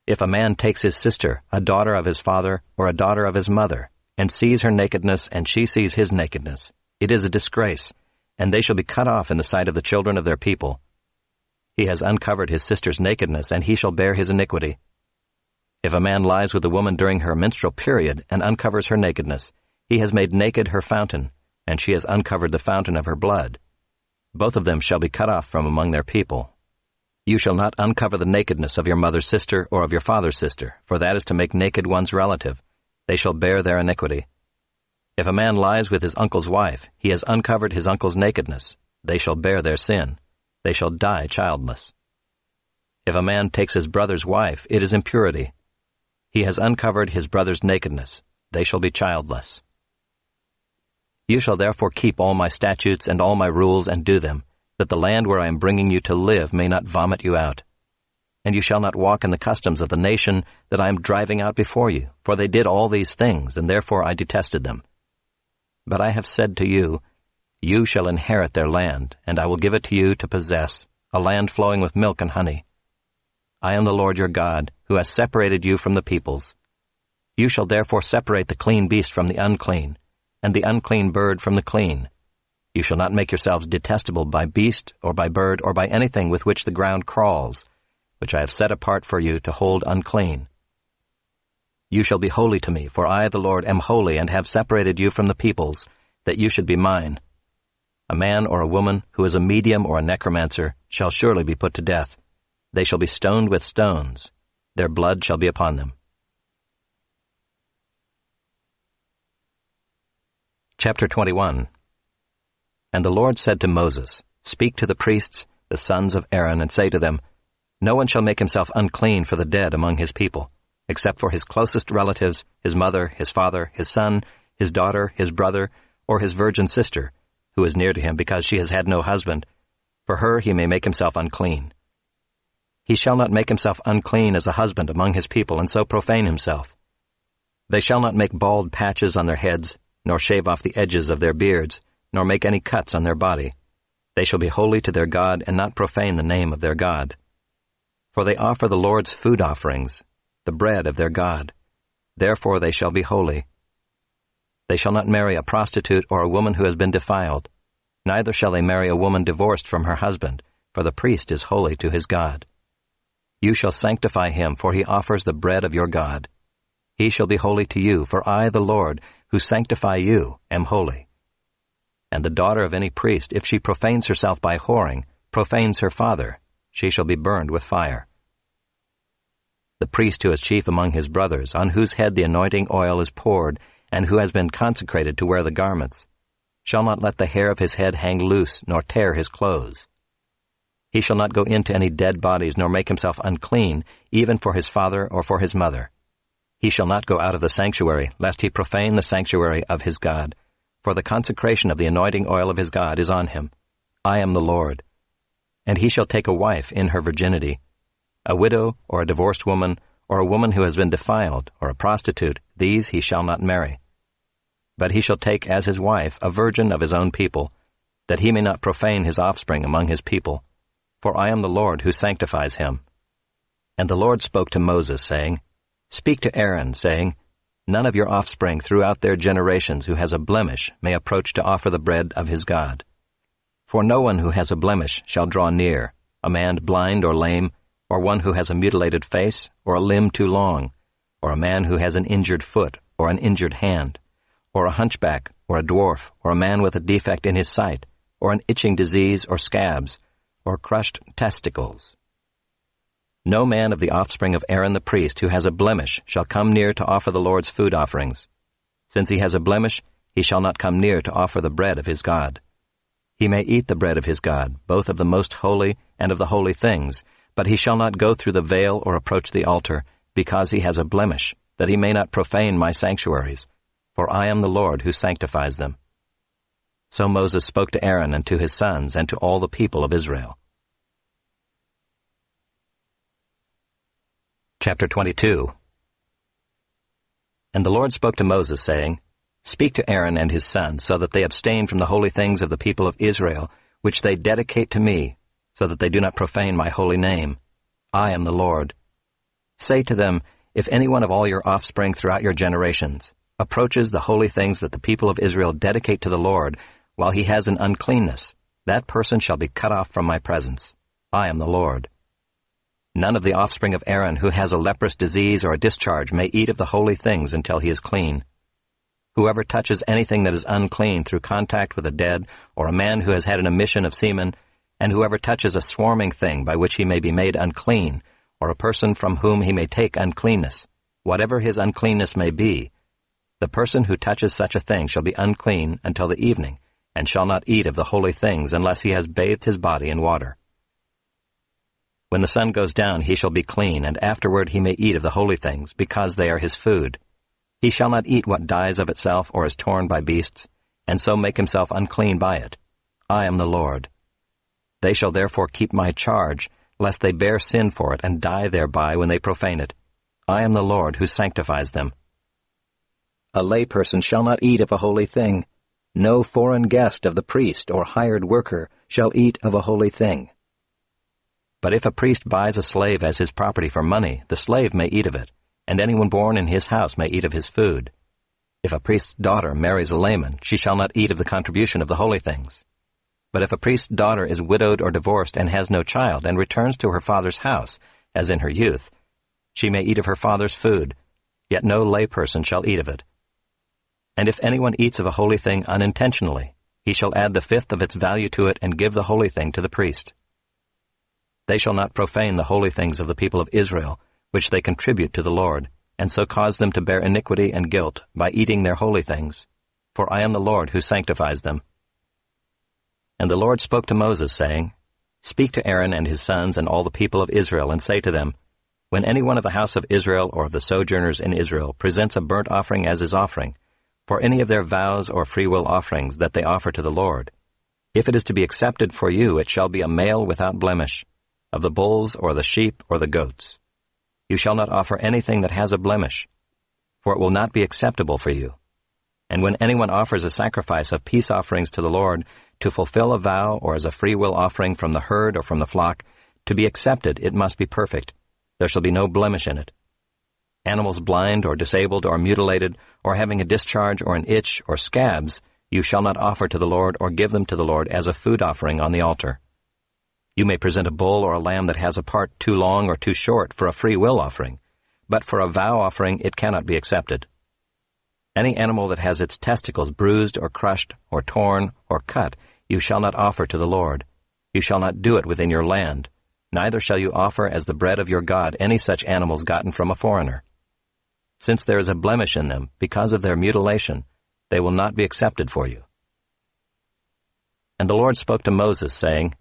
If a man takes his sister, a daughter of his father, or a daughter of his mother, and sees her nakedness, and she sees his nakedness, it is a disgrace, and they shall be cut off in the sight of the children of their people. He has uncovered his sister's nakedness, and he shall bear his iniquity. If a man lies with a woman during her menstrual period, and uncovers her nakedness, he has made naked her fountain, and she has uncovered the fountain of her blood. Both of them shall be cut off from among their people. You shall not uncover the nakedness of your mother's sister or of your father's sister, for that is to make naked one's relative. They shall bear their iniquity. If a man lies with his uncle's wife, he has uncovered his uncle's nakedness. They shall bear their sin. They shall die childless. If a man takes his brother's wife, it is impurity. He has uncovered his brother's nakedness. They shall be childless. You shall therefore keep all my statutes and all my rules and do them, that the land where I am bringing you to live may not vomit you out. And you shall not walk in the customs of the nation that I am driving out before you, for they did all these things, and therefore I detested them. But I have said to you, you shall inherit their land, and I will give it to you to possess, a land flowing with milk and honey. I am the Lord your God, who has separated you from the peoples. You shall therefore separate the clean beast from the unclean, and the unclean bird from the clean. You shall not make yourselves detestable by beast, or by bird, or by anything with which the ground crawls, which I have set apart for you to hold unclean. You shall be holy to me, for I, the Lord, am holy, and have separated you from the peoples, that you should be mine. A man or a woman who is a medium or a necromancer shall surely be put to death. They shall be stoned with stones. Their blood shall be upon them. Chapter 21. And the Lord said to Moses, Speak to the priests, the sons of Aaron, and say to them, No one shall make himself unclean for the dead among his people, except for his closest relatives, his mother, his father, his son, his daughter, his brother, or his virgin sister, who is near to him because she has had no husband. For her he may make himself unclean. He shall not make himself unclean as a husband among his people, and so profane himself. They shall not make bald patches on their heads, nor shave off the edges of their beards, nor make any cuts on their body. They shall be holy to their God, and not profane the name of their God. For they offer the Lord's food offerings, the bread of their God. Therefore they shall be holy. They shall not marry a prostitute or a woman who has been defiled. Neither shall they marry a woman divorced from her husband, for the priest is holy to his God. You shall sanctify him, for he offers the bread of your God. He shall be holy to you, for I, the Lord, who sanctify you, am holy. And the daughter of any priest, if she profanes herself by whoring, profanes her father, she shall be burned with fire. The priest who is chief among his brothers, on whose head the anointing oil is poured, and who has been consecrated to wear the garments, shall not let the hair of his head hang loose, nor tear his clothes. He shall not go into any dead bodies, nor make himself unclean, even for his father or for his mother. He shall not go out of the sanctuary, lest he profane the sanctuary of his God. For the consecration of the anointing oil of his God is on him. I am the Lord. And he shall take a wife in her virginity. A widow, or a divorced woman, or a woman who has been defiled, or a prostitute, these he shall not marry. But he shall take as his wife a virgin of his own people, that he may not profane his offspring among his people. For I am the Lord who sanctifies him. And the Lord spoke to Moses, saying, Speak to Aaron, saying, None of your offspring throughout their generations who has a blemish may approach to offer the bread of his God. For no one who has a blemish shall draw near, a man blind or lame, or one who has a mutilated face, or a limb too long, or a man who has an injured foot, or an injured hand, or a hunchback, or a dwarf, or a man with a defect in his sight, or an itching disease, or scabs, or crushed testicles. No man of the offspring of Aaron the priest who has a blemish shall come near to offer the Lord's food offerings. Since he has a blemish, he shall not come near to offer the bread of his God. He may eat the bread of his God, both of the most holy and of the holy things, but he shall not go through the veil or approach the altar, because he has a blemish, that he may not profane my sanctuaries, for I am the Lord who sanctifies them. So Moses spoke to Aaron and to his sons and to all the people of Israel. Chapter 22. And the Lord spoke to Moses, saying, Speak to Aaron and his sons, so that they abstain from the holy things of the people of Israel, which they dedicate to me, so that they do not profane my holy name. I am the Lord. Say to them, If any one of all your offspring throughout your generations approaches the holy things that the people of Israel dedicate to the Lord, while he has an uncleanness, that person shall be cut off from my presence. I am the Lord. None of the offspring of Aaron who has a leprous disease or a discharge may eat of the holy things until he is clean. Whoever touches anything that is unclean through contact with a dead, or a man who has had an emission of semen, and whoever touches a swarming thing by which he may be made unclean, or a person from whom he may take uncleanness, whatever his uncleanness may be, the person who touches such a thing shall be unclean until the evening, and shall not eat of the holy things unless he has bathed his body in water. When the sun goes down, he shall be clean, and afterward he may eat of the holy things, because they are his food. He shall not eat what dies of itself or is torn by beasts, and so make himself unclean by it. I am the Lord. They shall therefore keep my charge, lest they bear sin for it and die thereby when they profane it. I am the Lord who sanctifies them. A layperson shall not eat of a holy thing. No foreign guest of the priest or hired worker shall eat of a holy thing. But if a priest buys a slave as his property for money, the slave may eat of it, and anyone born in his house may eat of his food. If a priest's daughter marries a layman, she shall not eat of the contribution of the holy things. But if a priest's daughter is widowed or divorced and has no child, and returns to her father's house, as in her youth, she may eat of her father's food, yet no layperson shall eat of it. And if anyone eats of a holy thing unintentionally, he shall add the fifth of its value to it and give the holy thing to the priest. They shall not profane the holy things of the people of Israel, which they contribute to the Lord, and so cause them to bear iniquity and guilt by eating their holy things. For I am the Lord who sanctifies them. And the Lord spoke to Moses, saying, Speak to Aaron and his sons and all the people of Israel, and say to them, When any one of the house of Israel or of the sojourners in Israel presents a burnt offering as his offering, for any of their vows or freewill offerings that they offer to the Lord, if it is to be accepted for you, it shall be a male without blemish, of the bulls or the sheep or the goats. You shall not offer anything that has a blemish, for it will not be acceptable for you. And when anyone offers a sacrifice of peace offerings to the Lord, to fulfill a vow or as a freewill offering from the herd or from the flock, to be accepted it must be perfect. There shall be no blemish in it. Animals blind or disabled or mutilated, or having a discharge or an itch or scabs, you shall not offer to the Lord or give them to the Lord as a food offering on the altar. You may present a bull or a lamb that has a part too long or too short for a free will offering, but for a vow offering it cannot be accepted. Any animal that has its testicles bruised or crushed or torn or cut you shall not offer to the Lord. You shall not do it within your land, neither shall you offer as the bread of your God any such animals gotten from a foreigner. Since there is a blemish in them because of their mutilation, they will not be accepted for you. And the Lord spoke to Moses, saying,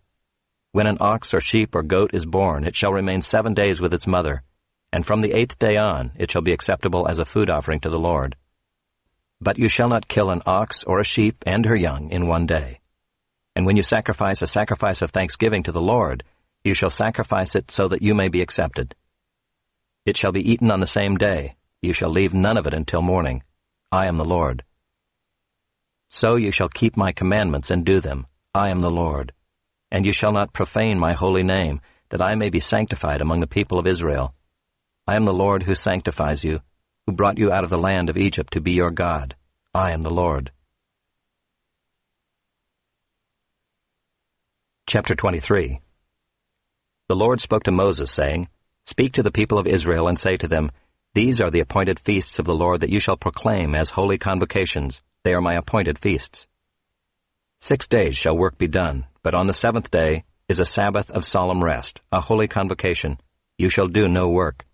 When an ox or sheep or goat is born, it shall remain 7 days with its mother, and from the 8th day on it shall be acceptable as a food offering to the Lord. But you shall not kill an ox or a sheep and her young in 1 day. And when you sacrifice a sacrifice of thanksgiving to the Lord, you shall sacrifice it so that you may be accepted. It shall be eaten on the same day. You shall leave none of it until morning. I am the Lord. So you shall keep my commandments and do them. I am the Lord. And you shall not profane my holy name, that I may be sanctified among the people of Israel. I am the Lord who sanctifies you, who brought you out of the land of Egypt to be your God. I am the Lord. Chapter 23. The Lord spoke to Moses, saying, Speak to the people of Israel and say to them, These are the appointed feasts of the Lord that you shall proclaim as holy convocations. They are my appointed feasts. 6 days shall work be done, but on the 7th day is a Sabbath of solemn rest, a holy convocation. You shall do no work.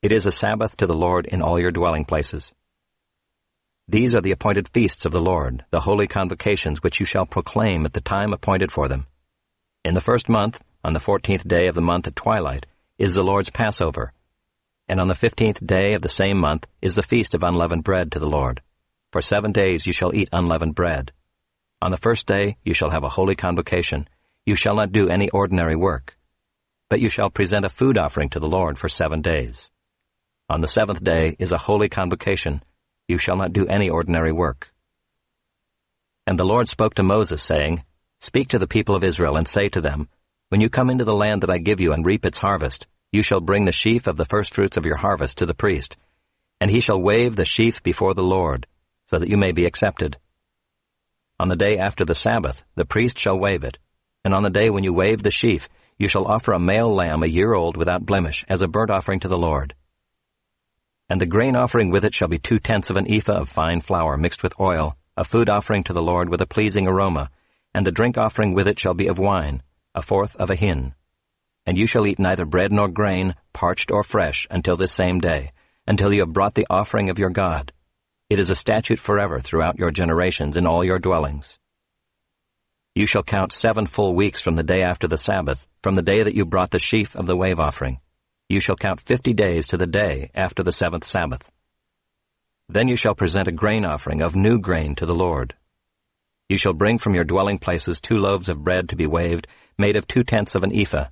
It is a Sabbath to the Lord in all your dwelling places. These are the appointed feasts of the Lord, the holy convocations which you shall proclaim at the time appointed for them. In the 1st month, on the 14th day of the month at twilight, is the Lord's Passover, and on the 15th day of the same month is the feast of unleavened bread to the Lord. For 7 days you shall eat unleavened bread. On the 1st day you shall have a holy convocation. You shall not do any ordinary work, but you shall present a food offering to the Lord for 7 days. On the 7th day is a holy convocation. You shall not do any ordinary work. And the Lord spoke to Moses, saying, Speak to the people of Israel and say to them, When you come into the land that I give you and reap its harvest, you shall bring the sheaf of the firstfruits of your harvest to the priest, and he shall wave the sheaf before the Lord, so that you may be accepted. On the day after the Sabbath, the priest shall wave it, and on the day when you wave the sheaf, you shall offer a male lamb 1 year old without blemish as a burnt offering to the Lord. And the grain offering with it shall be 2/10 of an ephah of fine flour mixed with oil, a food offering to the Lord with a pleasing aroma, and the drink offering with it shall be of wine, 1/4 of a hin. And you shall eat neither bread nor grain, parched or fresh, until this same day, until you have brought the offering of your God. It is a statute forever throughout your generations in all your dwellings. You shall count 7 full weeks from the day after the Sabbath, from the day that you brought the sheaf of the wave offering. You shall count 50 days to the day after the 7th Sabbath. Then you shall present a grain offering of new grain to the Lord. You shall bring from your dwelling places 2 loaves of bread to be waved, made of 2/10 of an ephah.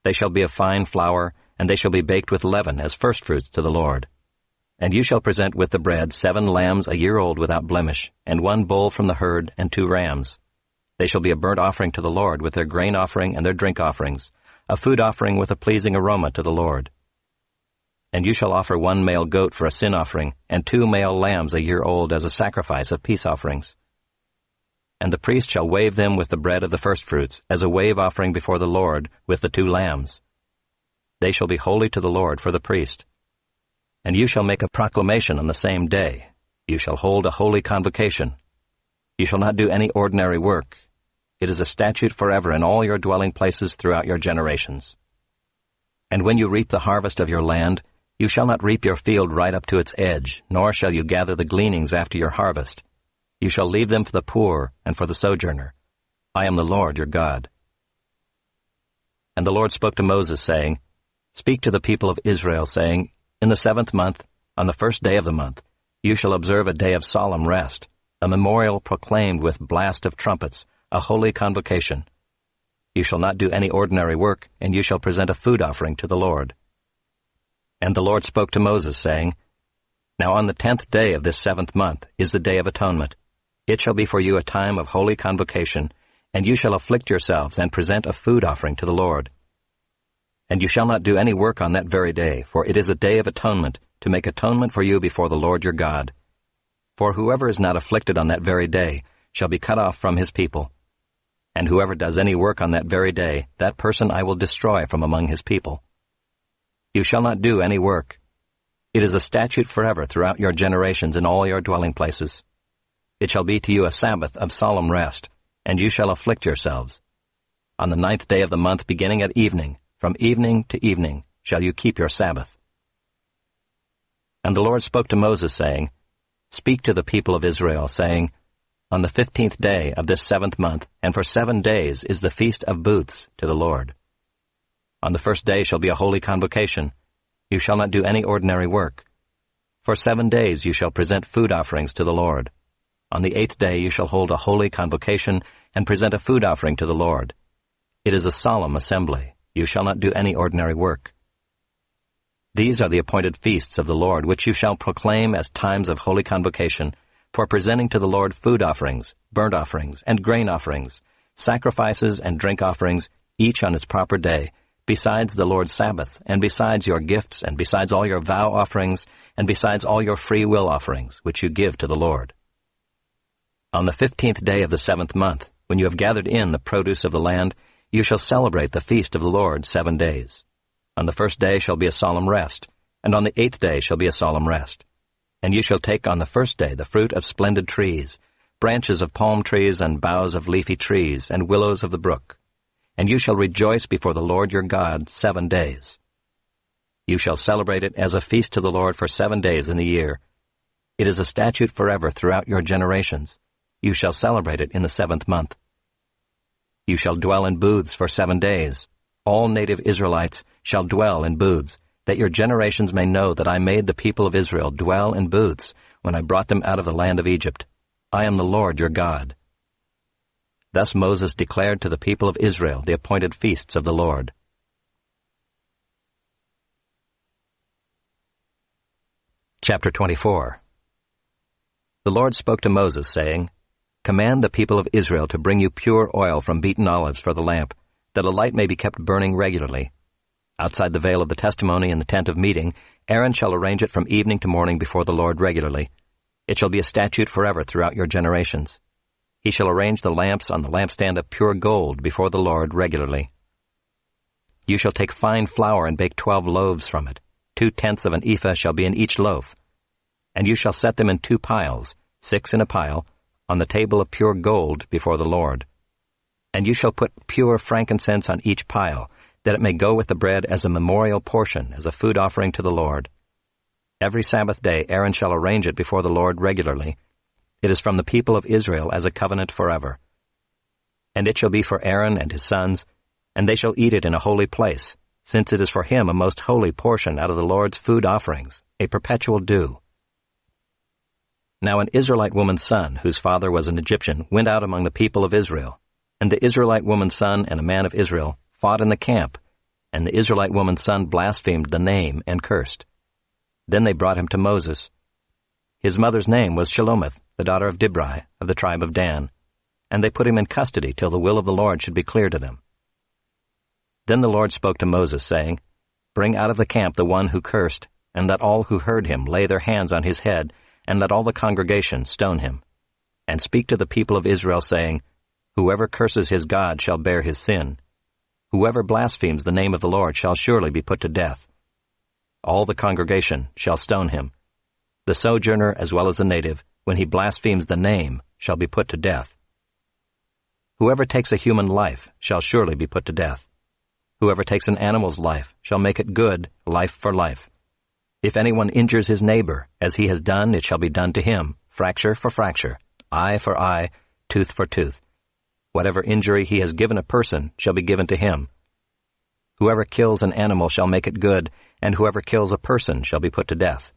They shall be of fine flour, and they shall be baked with leaven as firstfruits to the Lord. And you shall present with the bread 7 lambs 1 year old without blemish, and 1 bull from the herd, and 2 rams. They shall be a burnt offering to the Lord with their grain offering and their drink offerings, a food offering with a pleasing aroma to the Lord. And you shall offer 1 male goat for a sin offering, and 2 male lambs 1 year old as a sacrifice of peace offerings. And the priest shall wave them with the bread of the firstfruits, as a wave offering before the Lord with the 2 lambs. They shall be holy to the Lord for the priest. And you shall make a proclamation on the same day. You shall hold a holy convocation. You shall not do any ordinary work. It is a statute forever in all your dwelling places throughout your generations. And when you reap the harvest of your land, you shall not reap your field right up to its edge, nor shall you gather the gleanings after your harvest. You shall leave them for the poor and for the sojourner. I am the Lord your God. And the Lord spoke to Moses, saying, Speak to the people of Israel, saying, In the 7th month, on the 1st day of the month, you shall observe a day of solemn rest, a memorial proclaimed with blast of trumpets, a holy convocation. You shall not do any ordinary work, and you shall present a food offering to the Lord. And the Lord spoke to Moses, saying, Now on the 10th day of this 7th month is the Day of Atonement. It shall be for you a time of holy convocation, and you shall afflict yourselves and present a food offering to the Lord. And you shall not do any work on that very day, for it is a day of atonement, to make atonement for you before the Lord your God. For whoever is not afflicted on that very day shall be cut off from his people. And whoever does any work on that very day, that person I will destroy from among his people. You shall not do any work. It is a statute forever throughout your generations in all your dwelling places. It shall be to you a Sabbath of solemn rest, and you shall afflict yourselves. On the 9th day of the month, beginning at evening, from evening to evening, shall you keep your Sabbath. And the Lord spoke to Moses, saying, Speak to the people of Israel, saying, On the 15th day of this 7th month, and for 7 days, is the Feast of Booths to the Lord. On the 1st day shall be a holy convocation. You shall not do any ordinary work. For 7 days you shall present food offerings to the Lord. On the 8th day you shall hold a holy convocation and present a food offering to the Lord. It is a solemn assembly. You shall not do any ordinary work. These are the appointed feasts of the Lord, which you shall proclaim as times of holy convocation, for presenting to the Lord food offerings, burnt offerings, and grain offerings, sacrifices and drink offerings, each on its proper day, besides the Lord's Sabbath, and besides your gifts, and besides all your vow offerings, and besides all your free will offerings, which you give to the Lord. On the 15th day of the 7th month, when you have gathered in the produce of the land, you shall celebrate the feast of the Lord 7 days. On the 1st day shall be a solemn rest, and on the 8th day shall be a solemn rest. And you shall take on the 1st day the fruit of splendid trees, branches of palm trees and boughs of leafy trees, and willows of the brook. And you shall rejoice before the Lord your God 7 days. You shall celebrate it as a feast to the Lord for 7 days in the year. It is a statute forever throughout your generations. You shall celebrate it in the 7th month. You shall dwell in booths for 7 days. All native Israelites shall dwell in booths, that your generations may know that I made the people of Israel dwell in booths when I brought them out of the land of Egypt. I am the Lord your God. Thus Moses declared to the people of Israel the appointed feasts of the Lord. Chapter 24. The Lord spoke to Moses, saying, Command the people of Israel to bring you pure oil from beaten olives for the lamp, that a light may be kept burning regularly. Outside the veil of the testimony in the tent of meeting, Aaron shall arrange it from evening to morning before the Lord regularly. It shall be a statute forever throughout your generations. He shall arrange the lamps on the lampstand of pure gold before the Lord regularly. You shall take fine flour and bake 12 loaves from it. 2/10 of an ephah shall be in each loaf. And you shall set them in 2 piles, 6 in a pile, on the table of pure gold before the Lord. And you shall put pure frankincense on each pile, that it may go with the bread as a memorial portion, as a food offering to the Lord. Every Sabbath day Aaron shall arrange it before the Lord regularly. It is from the people of Israel as a covenant forever. And it shall be for Aaron and his sons, and they shall eat it in a holy place, since it is for him a most holy portion out of the Lord's food offerings, a perpetual due. Now an Israelite woman's son, whose father was an Egyptian, went out among the people of Israel. And the Israelite woman's son and a man of Israel fought in the camp, and the Israelite woman's son blasphemed the name and cursed. Then they brought him to Moses. His mother's name was Shelomith, the daughter of Dibri, of the tribe of Dan, and they put him in custody till the will of the Lord should be clear to them. Then the Lord spoke to Moses, saying, Bring out of the camp the one who cursed, and let all who heard him lay their hands on his head, and let all the congregation stone him. And speak to the people of Israel, saying, Whoever curses his God shall bear his sin. Whoever blasphemes the name of the Lord shall surely be put to death. All the congregation shall stone him. The sojourner as well as the native, when he blasphemes the name, shall be put to death. Whoever takes a human life shall surely be put to death. Whoever takes an animal's life shall make it good, life for life. If anyone injures his neighbor, as he has done, it shall be done to him, fracture for fracture, eye for eye, tooth for tooth. Whatever injury he has given a person shall be given to him. Whoever kills an animal shall make it good, and whoever kills a person shall be put to death.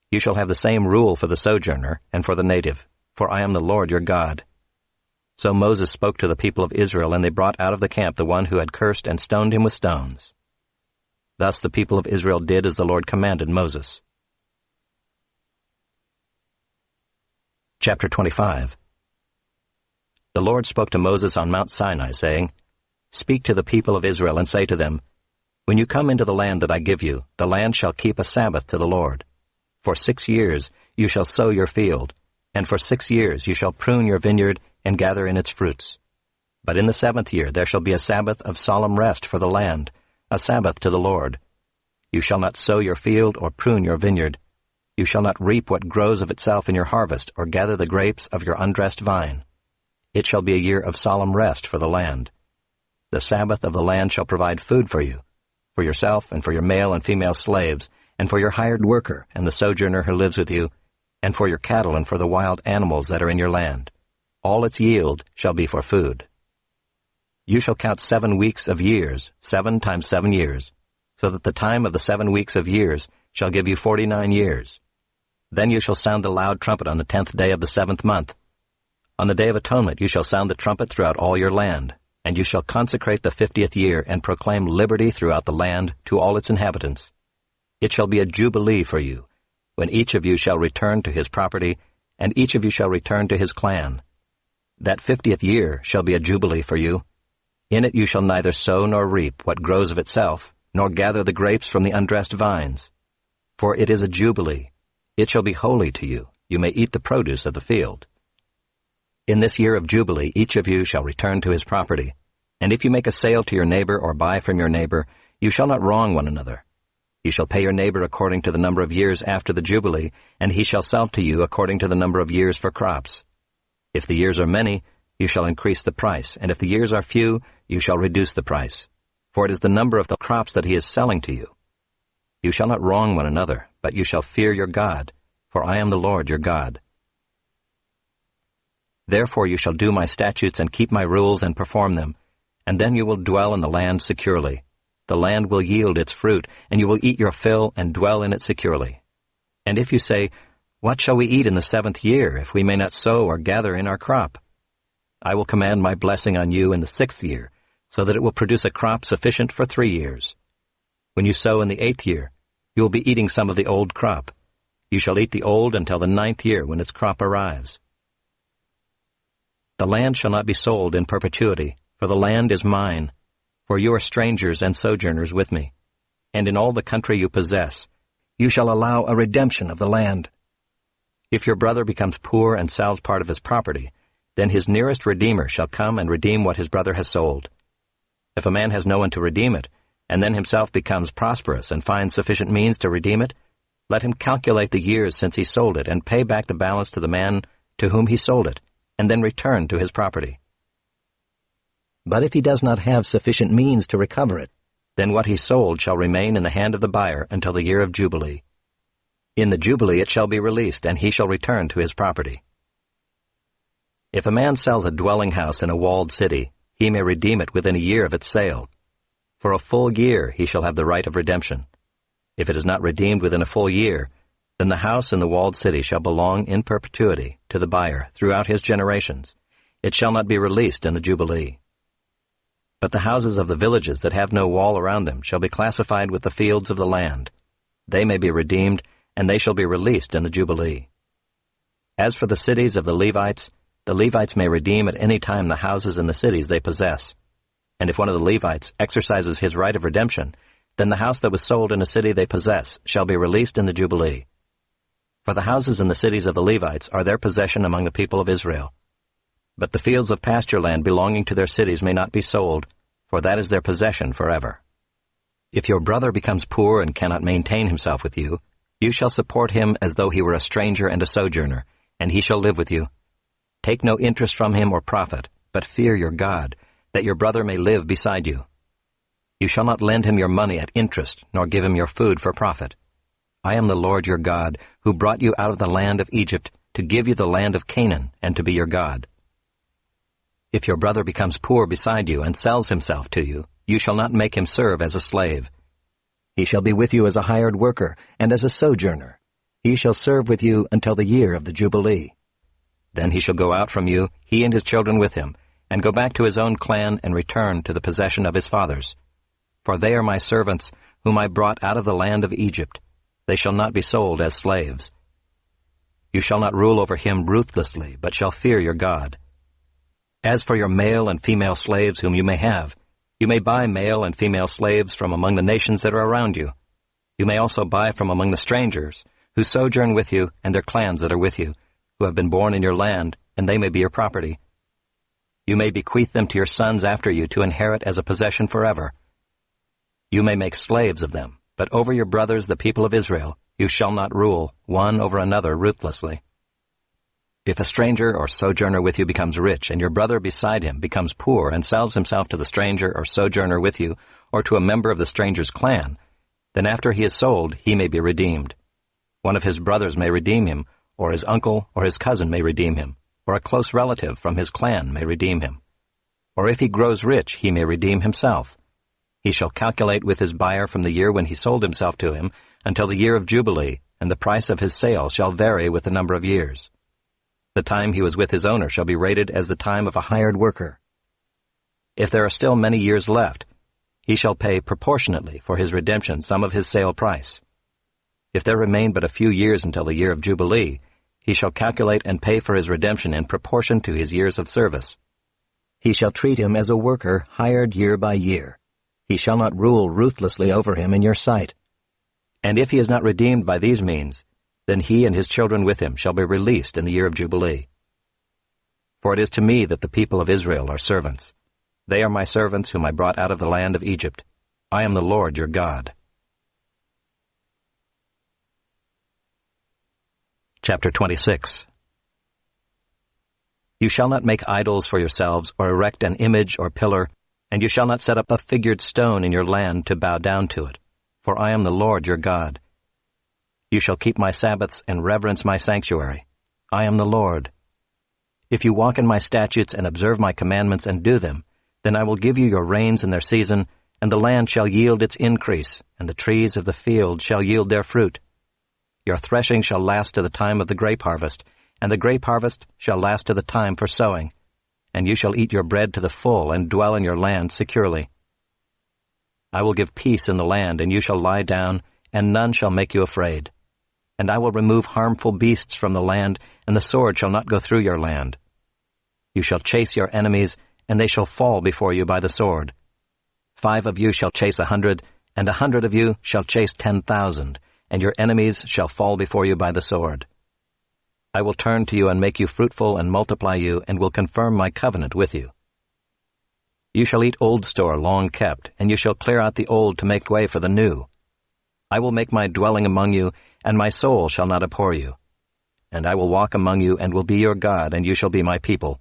You shall have the same rule for the sojourner and for the native, for I am the Lord your God. So Moses spoke to the people of Israel, and they brought out of the camp the one who had cursed and stoned him with stones. Thus the people of Israel did as the Lord commanded Moses. Chapter 25. The Lord spoke to Moses on Mount Sinai, saying, Speak to the people of Israel and say to them, When you come into the land that I give you, the land shall keep a Sabbath to the Lord. For 6 years you shall sow your field, and for 6 years you shall prune your vineyard and gather in its fruits. But in the 7th year there shall be a Sabbath of solemn rest for the land, a Sabbath to the Lord. You shall not sow your field or prune your vineyard. You shall not reap what grows of itself in your harvest, or gather the grapes of your undressed vine. It shall be a year of solemn rest for the land. The Sabbath of the land shall provide food for you, for yourself and for your male and female slaves, and for your hired worker and the sojourner who lives with you, and for your cattle and for the wild animals that are in your land. All its yield shall be for food. You shall count 7 weeks of years, 7 times 7 years, so that the time of the 7 weeks of years shall give you 49 years. Then you shall sound the loud trumpet on the 10th day of the 7th month. On the Day of Atonement you shall sound the trumpet throughout all your land, and you shall consecrate the 50th year and proclaim liberty throughout the land to all its inhabitants. It shall be a jubilee for you, when each of you shall return to his property, and each of you shall return to his clan. That 50th year shall be a jubilee for you. In it you shall neither sow nor reap what grows of itself, nor gather the grapes from the undressed vines. For it is a jubilee. It shall be holy to you. You may eat the produce of the field. In this year of jubilee each of you shall return to his property. And if you make a sale to your neighbor or buy from your neighbor, you shall not wrong one another. You shall pay your neighbor according to the number of years after the jubilee, and he shall sell to you according to the number of years for crops. If the years are many, you shall increase the price, and if the years are few, you shall reduce the price. For it is the number of the crops that he is selling to you. You shall not wrong one another, but you shall fear your God, for I am the Lord your God. Therefore you shall do my statutes and keep my rules and perform them, and then you will dwell in the land securely. The land will yield its fruit, and you will eat your fill and dwell in it securely. And if you say, What shall we eat in the 7th year, if we may not sow or gather in our crop? I will command my blessing on you in the 6th year, so that it will produce a crop sufficient for 3 years. When you sow in the 8th year, you will be eating some of the old crop. You shall eat the old until the 9th year, when its crop arrives. The land shall not be sold in perpetuity, for the land is mine. For you are strangers and sojourners with me. And in all the country you possess, you shall allow a redemption of the land. If your brother becomes poor and sells part of his property, then his nearest redeemer shall come and redeem what his brother has sold. If a man has no one to redeem it, and then himself becomes prosperous and finds sufficient means to redeem it, let him calculate the years since he sold it and pay back the balance to the man to whom he sold it, and then return to his property. But if he does not have sufficient means to recover it, then what he sold shall remain in the hand of the buyer until the year of Jubilee. In the Jubilee it shall be released, and he shall return to his property. If a man sells a dwelling house in a walled city, he may redeem it within a year of its sale. For a full year he shall have the right of redemption. If it is not redeemed within a full year, then the house in the walled city shall belong in perpetuity to the buyer throughout his generations. It shall not be released in the Jubilee. But the houses of the villages that have no wall around them shall be classified with the fields of the land. They may be redeemed, and they shall be released in the Jubilee. As for the cities of the Levites may redeem at any time the houses in the cities they possess. And if one of the Levites exercises his right of redemption, then the house that was sold in a city they possess shall be released in the Jubilee. For the houses in the cities of the Levites are their possession among the people of Israel. But the fields of pasture land belonging to their cities may not be sold, for that is their possession forever. If your brother becomes poor and cannot maintain himself with you, you shall support him as though he were a stranger and a sojourner, and he shall live with you. Take no interest from him or profit, but fear your God, that your brother may live beside you. You shall not lend him your money at interest, nor give him your food for profit. I am the Lord your God, who brought you out of the land of Egypt, to give you the land of Canaan, and to be your God. If your brother becomes poor beside you and sells himself to you, you shall not make him serve as a slave. He shall be with you as a hired worker and as a sojourner. He shall serve with you until the year of the Jubilee. Then he shall go out from you, he and his children with him, and go back to his own clan and return to the possession of his fathers. For they are my servants, whom I brought out of the land of Egypt. They shall not be sold as slaves. You shall not rule over him ruthlessly, but shall fear your God. As for your male and female slaves whom you may buy male and female slaves from among the nations that are around you. You may also buy from among the strangers, who sojourn with you, and their clans that are with you, who have been born in your land, and they may be your property. You may bequeath them to your sons after you to inherit as a possession forever. You may make slaves of them, but over your brothers, the people of Israel, you shall not rule, one over another ruthlessly. If a stranger or sojourner with you becomes rich, and your brother beside him becomes poor and sells himself to the stranger or sojourner with you, or to a member of the stranger's clan, then after he is sold, he may be redeemed. One of his brothers may redeem him, or his uncle or his cousin may redeem him, or a close relative from his clan may redeem him. Or if he grows rich, he may redeem himself. He shall calculate with his buyer from the year when he sold himself to him until the year of Jubilee, and the price of his sale shall vary with the number of years. The time he was with his owner shall be rated as the time of a hired worker. If there are still many years left, he shall pay proportionately for his redemption some of his sale price. If there remain but a few years until the year of Jubilee, he shall calculate and pay for his redemption in proportion to his years of service. He shall treat him as a worker hired year by year. He shall not rule ruthlessly over him in your sight. And if he is not redeemed by these means, then he and his children with him shall be released in the year of Jubilee. For it is to me that the people of Israel are servants. They are my servants whom I brought out of the land of Egypt. I am the Lord your God. Chapter 26. You shall not make idols for yourselves, or erect an image or pillar, and you shall not set up a figured stone in your land to bow down to it. For I am the Lord your God. You shall keep my Sabbaths and reverence my sanctuary. I am the Lord. If you walk in my statutes and observe my commandments and do them, then I will give you your rains in their season, and the land shall yield its increase, and the trees of the field shall yield their fruit. Your threshing shall last to the time of the grape harvest, and the grape harvest shall last to the time for sowing, and you shall eat your bread to the full and dwell in your land securely. I will give peace in the land, and you shall lie down, and none shall make you afraid. And I will remove harmful beasts from the land, and the sword shall not go through your land. You shall chase your enemies, and they shall fall before you by the sword. 5 of you shall chase 100, and 100 of you shall chase 10,000, and your enemies shall fall before you by the sword. I will turn to you and make you fruitful and multiply you, and will confirm my covenant with you. You shall eat old store long kept, and you shall clear out the old to make way for the new. I will make my dwelling among you, and my soul shall not abhor you. And I will walk among you, and will be your God, and you shall be my people.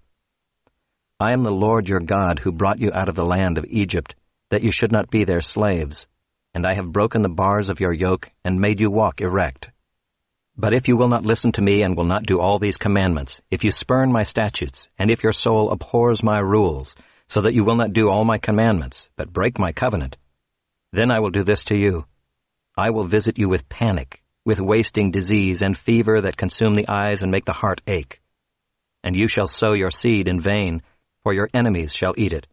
I am the Lord your God, who brought you out of the land of Egypt, that you should not be their slaves. And I have broken the bars of your yoke, and made you walk erect. But if you will not listen to me, and will not do all these commandments, if you spurn my statutes, and if your soul abhors my rules, so that you will not do all my commandments, but break my covenant, then I will do this to you. I will visit you with panic, with wasting disease and fever that consume the eyes and make the heart ache. And you shall sow your seed in vain, for your enemies shall eat it.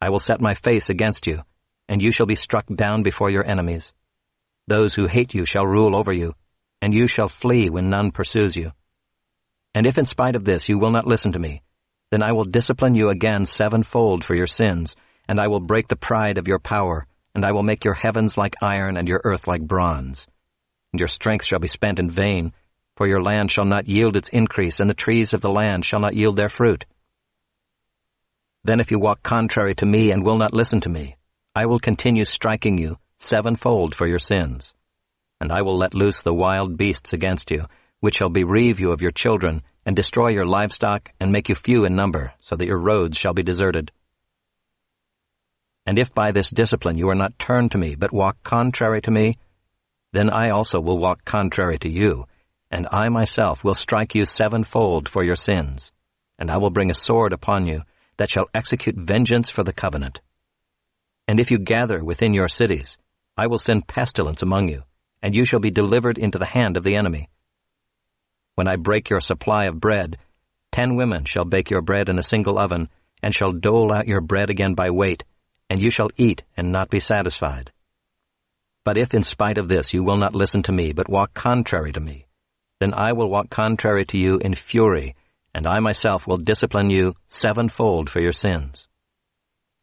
I will set my face against you, and you shall be struck down before your enemies. Those who hate you shall rule over you, and you shall flee when none pursues you. And if in spite of this you will not listen to me, then I will discipline you again 7-fold for your sins, and I will break the pride of your power, and I will make your heavens like iron and your earth like bronze. And your strength shall be spent in vain, for your land shall not yield its increase, and the trees of the land shall not yield their fruit. Then if you walk contrary to me and will not listen to me, I will continue striking you 7-fold for your sins. And I will let loose the wild beasts against you, which shall bereave you of your children, and destroy your livestock, and make you few in number, so that your roads shall be deserted. And if by this discipline you are not turned to me, but walk contrary to me, then I also will walk contrary to you, and I myself will strike you sevenfold for your sins, and I will bring a sword upon you that shall execute vengeance for the covenant. And if you gather within your cities, I will send pestilence among you, and you shall be delivered into the hand of the enemy. When I break your supply of bread, 10 women shall bake your bread in a single oven, and shall dole out your bread again by weight, and you shall eat and not be satisfied. But if in spite of this you will not listen to me, but walk contrary to me, then I will walk contrary to you in fury, and I myself will discipline you sevenfold for your sins.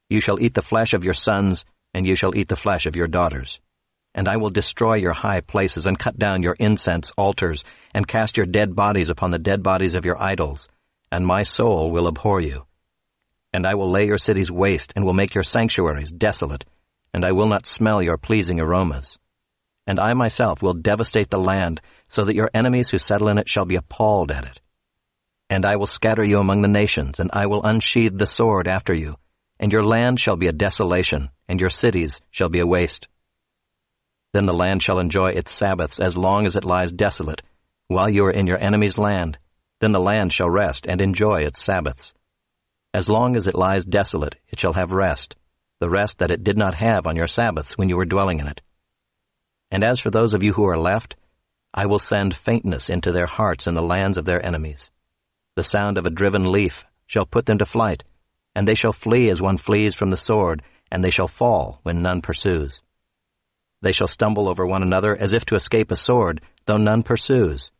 You shall eat the flesh of your sons, and you shall eat the flesh of your daughters. And I will destroy your high places, and cut down your incense altars, and cast your dead bodies upon the dead bodies of your idols, and my soul will abhor you. And I will lay your cities waste, and will make your sanctuaries desolate, and I will not smell your pleasing aromas. And I myself will devastate the land, so that your enemies who settle in it shall be appalled at it. And I will scatter you among the nations, and I will unsheathe the sword after you, and your land shall be a desolation, and your cities shall be a waste. Then the land shall enjoy its Sabbaths as long as it lies desolate, while you are in your enemy's land. Then the land shall rest and enjoy its Sabbaths. As long as it lies desolate, it shall have rest, the rest that it did not have on your Sabbaths when you were dwelling in it. And as for those of you who are left, I will send faintness into their hearts in the lands of their enemies. The sound of a driven leaf shall put them to flight, and they shall flee as one flees from the sword, and they shall fall when none pursues. They shall stumble over one another as if to escape a sword, though none pursues.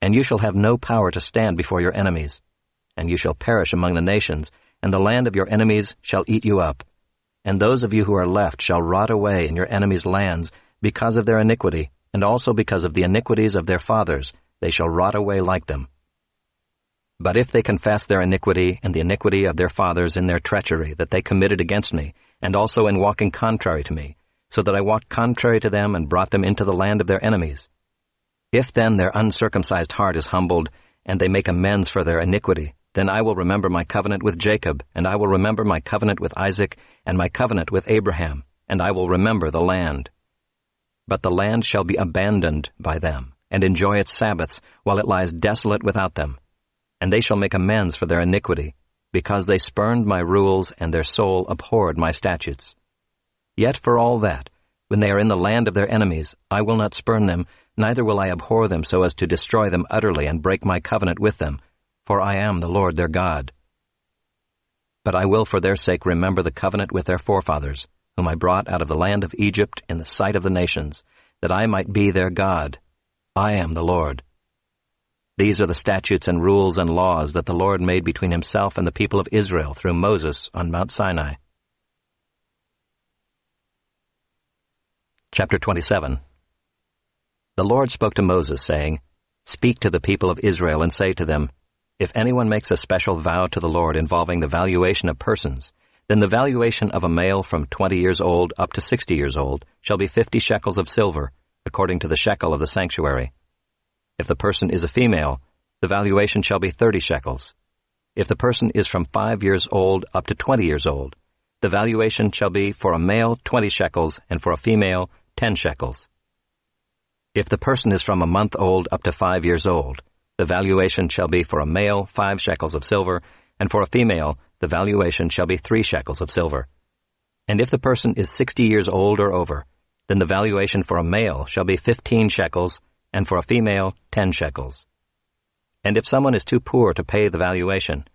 And you shall have no power to stand before your enemies. And you shall perish among the nations, and the land of your enemies shall eat you up. And those of you who are left shall rot away in your enemies' lands because of their iniquity, and also because of the iniquities of their fathers, they shall rot away like them. But if they confess their iniquity and the iniquity of their fathers in their treachery that they committed against me, and also in walking contrary to me, so that I walked contrary to them and brought them into the land of their enemies, if then their uncircumcised heart is humbled, and they make amends for their iniquity, then I will remember my covenant with Jacob, and I will remember my covenant with Isaac, and my covenant with Abraham, and I will remember the land. But the land shall be abandoned by them, and enjoy its Sabbaths, while it lies desolate without them. And they shall make amends for their iniquity, because they spurned my rules, and their soul abhorred my statutes. Yet for all that, when they are in the land of their enemies, I will not spurn them, neither will I abhor them so as to destroy them utterly and break my covenant with them, for I am the Lord their God. But I will for their sake remember the covenant with their forefathers, whom I brought out of the land of Egypt in the sight of the nations, that I might be their God. I am the Lord. These are the statutes and rules and laws that the Lord made between himself and the people of Israel through Moses on Mount Sinai. Chapter 27. The Lord spoke to Moses, saying, Speak to the people of Israel and say to them, If anyone makes a special vow to the Lord involving the valuation of persons, then the valuation of a male from 20 years old up to 60 years old shall be 50 shekels of silver, according to the shekel of the sanctuary. If the person is a female, the valuation shall be 30 shekels. If the person is from 5 years old up to 20 years old, the valuation shall be for a male 20 shekels and for a female 10 shekels. If the person is from a month old up to 5 years old, the valuation shall be for a male 5 shekels of silver, and for a female the valuation shall be 3 shekels of silver. And if the person is 60 years old or over, then the valuation for a male shall be 15 shekels, and for a female 10 shekels. And if someone is too poor to pay the valuation,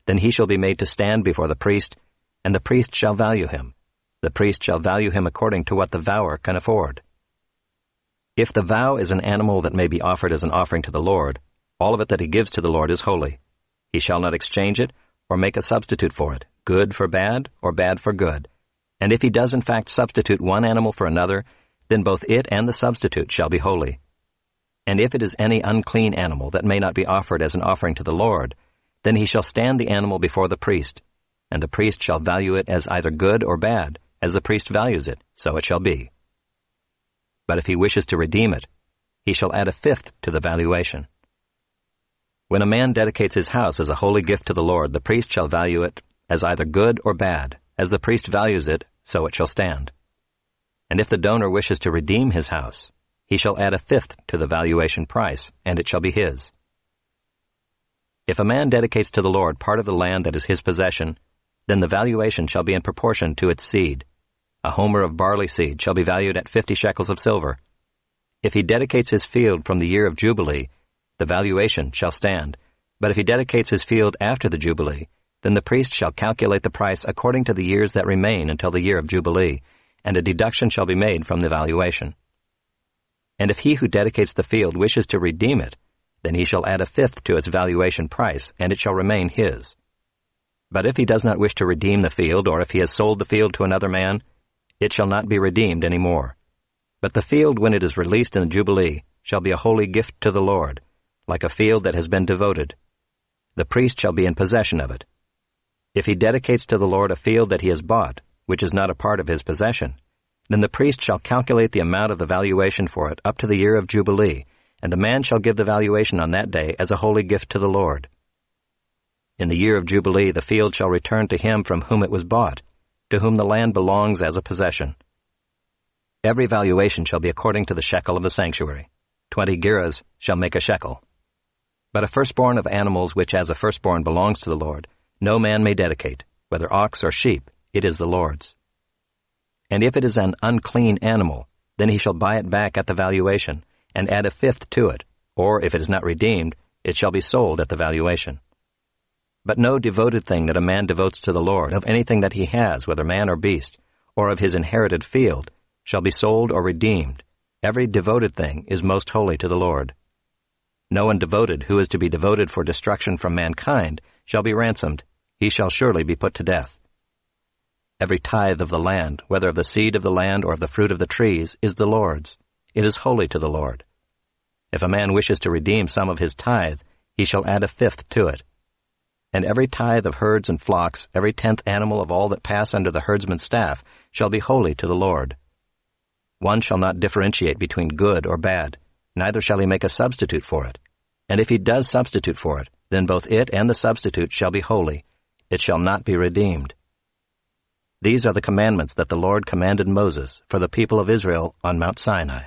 then he shall be made to stand before the priest, and the priest shall value him. The priest shall value him according to what the vower can afford. If the vow is an animal that may be offered as an offering to the Lord, all of it that he gives to the Lord is holy. He shall not exchange it or make a substitute for it, good for bad or bad for good. And if he does in fact substitute one animal for another, then both it and the substitute shall be holy. And if it is any unclean animal that may not be offered as an offering to the Lord, then he shall stand the animal before the priest, and the priest shall value it as either good or bad, as the priest values it, so it shall be. But if he wishes to redeem it, he shall add a fifth to the valuation. When a man dedicates his house as a holy gift to the Lord, the priest shall value it as either good or bad. As the priest values it, so it shall stand. And if the donor wishes to redeem his house, he shall add a fifth to the valuation price, and it shall be his. If a man dedicates to the Lord part of the land that is his possession, then the valuation shall be in proportion to its seed. A homer of barley seed shall be valued at 50 shekels of silver. If he dedicates his field from the year of Jubilee, the valuation shall stand. But if he dedicates his field after the Jubilee, then the priest shall calculate the price according to the years that remain until the year of Jubilee, and a deduction shall be made from the valuation. And if he who dedicates the field wishes to redeem it, then he shall add a fifth to its valuation price, and it shall remain his. But if he does not wish to redeem the field, or if he has sold the field to another man, it shall not be redeemed any more. But the field, when it is released in the Jubilee, shall be a holy gift to the Lord, like a field that has been devoted. The priest shall be in possession of it. If he dedicates to the Lord a field that he has bought, which is not a part of his possession, then the priest shall calculate the amount of the valuation for it up to the year of Jubilee, and the man shall give the valuation on that day as a holy gift to the Lord. In the year of Jubilee the field shall return to him from whom it was bought, to whom the land belongs as a possession. Every valuation shall be according to the shekel of the sanctuary. 20 gerahs shall make a shekel. But a firstborn of animals which as a firstborn belongs to the Lord, no man may dedicate, whether ox or sheep, it is the Lord's. And if it is an unclean animal, then he shall buy it back at the valuation, and add a fifth to it, or if it is not redeemed, it shall be sold at the valuation. But no devoted thing that a man devotes to the Lord, of anything that he has, whether man or beast, or of his inherited field, shall be sold or redeemed. Every devoted thing is most holy to the Lord. No one devoted who is to be devoted for destruction from mankind shall be ransomed. He shall surely be put to death. Every tithe of the land, whether of the seed of the land or of the fruit of the trees, is the Lord's. It is holy to the Lord. If a man wishes to redeem some of his tithe, he shall add a fifth to it. And every tithe of herds and flocks, every 10th animal of all that pass under the herdsman's staff, shall be holy to the Lord. One shall not differentiate between good or bad, neither shall he make a substitute for it. And if he does substitute for it, then both it and the substitute shall be holy. It shall not be redeemed. These are the commandments that the Lord commanded Moses for the people of Israel on Mount Sinai.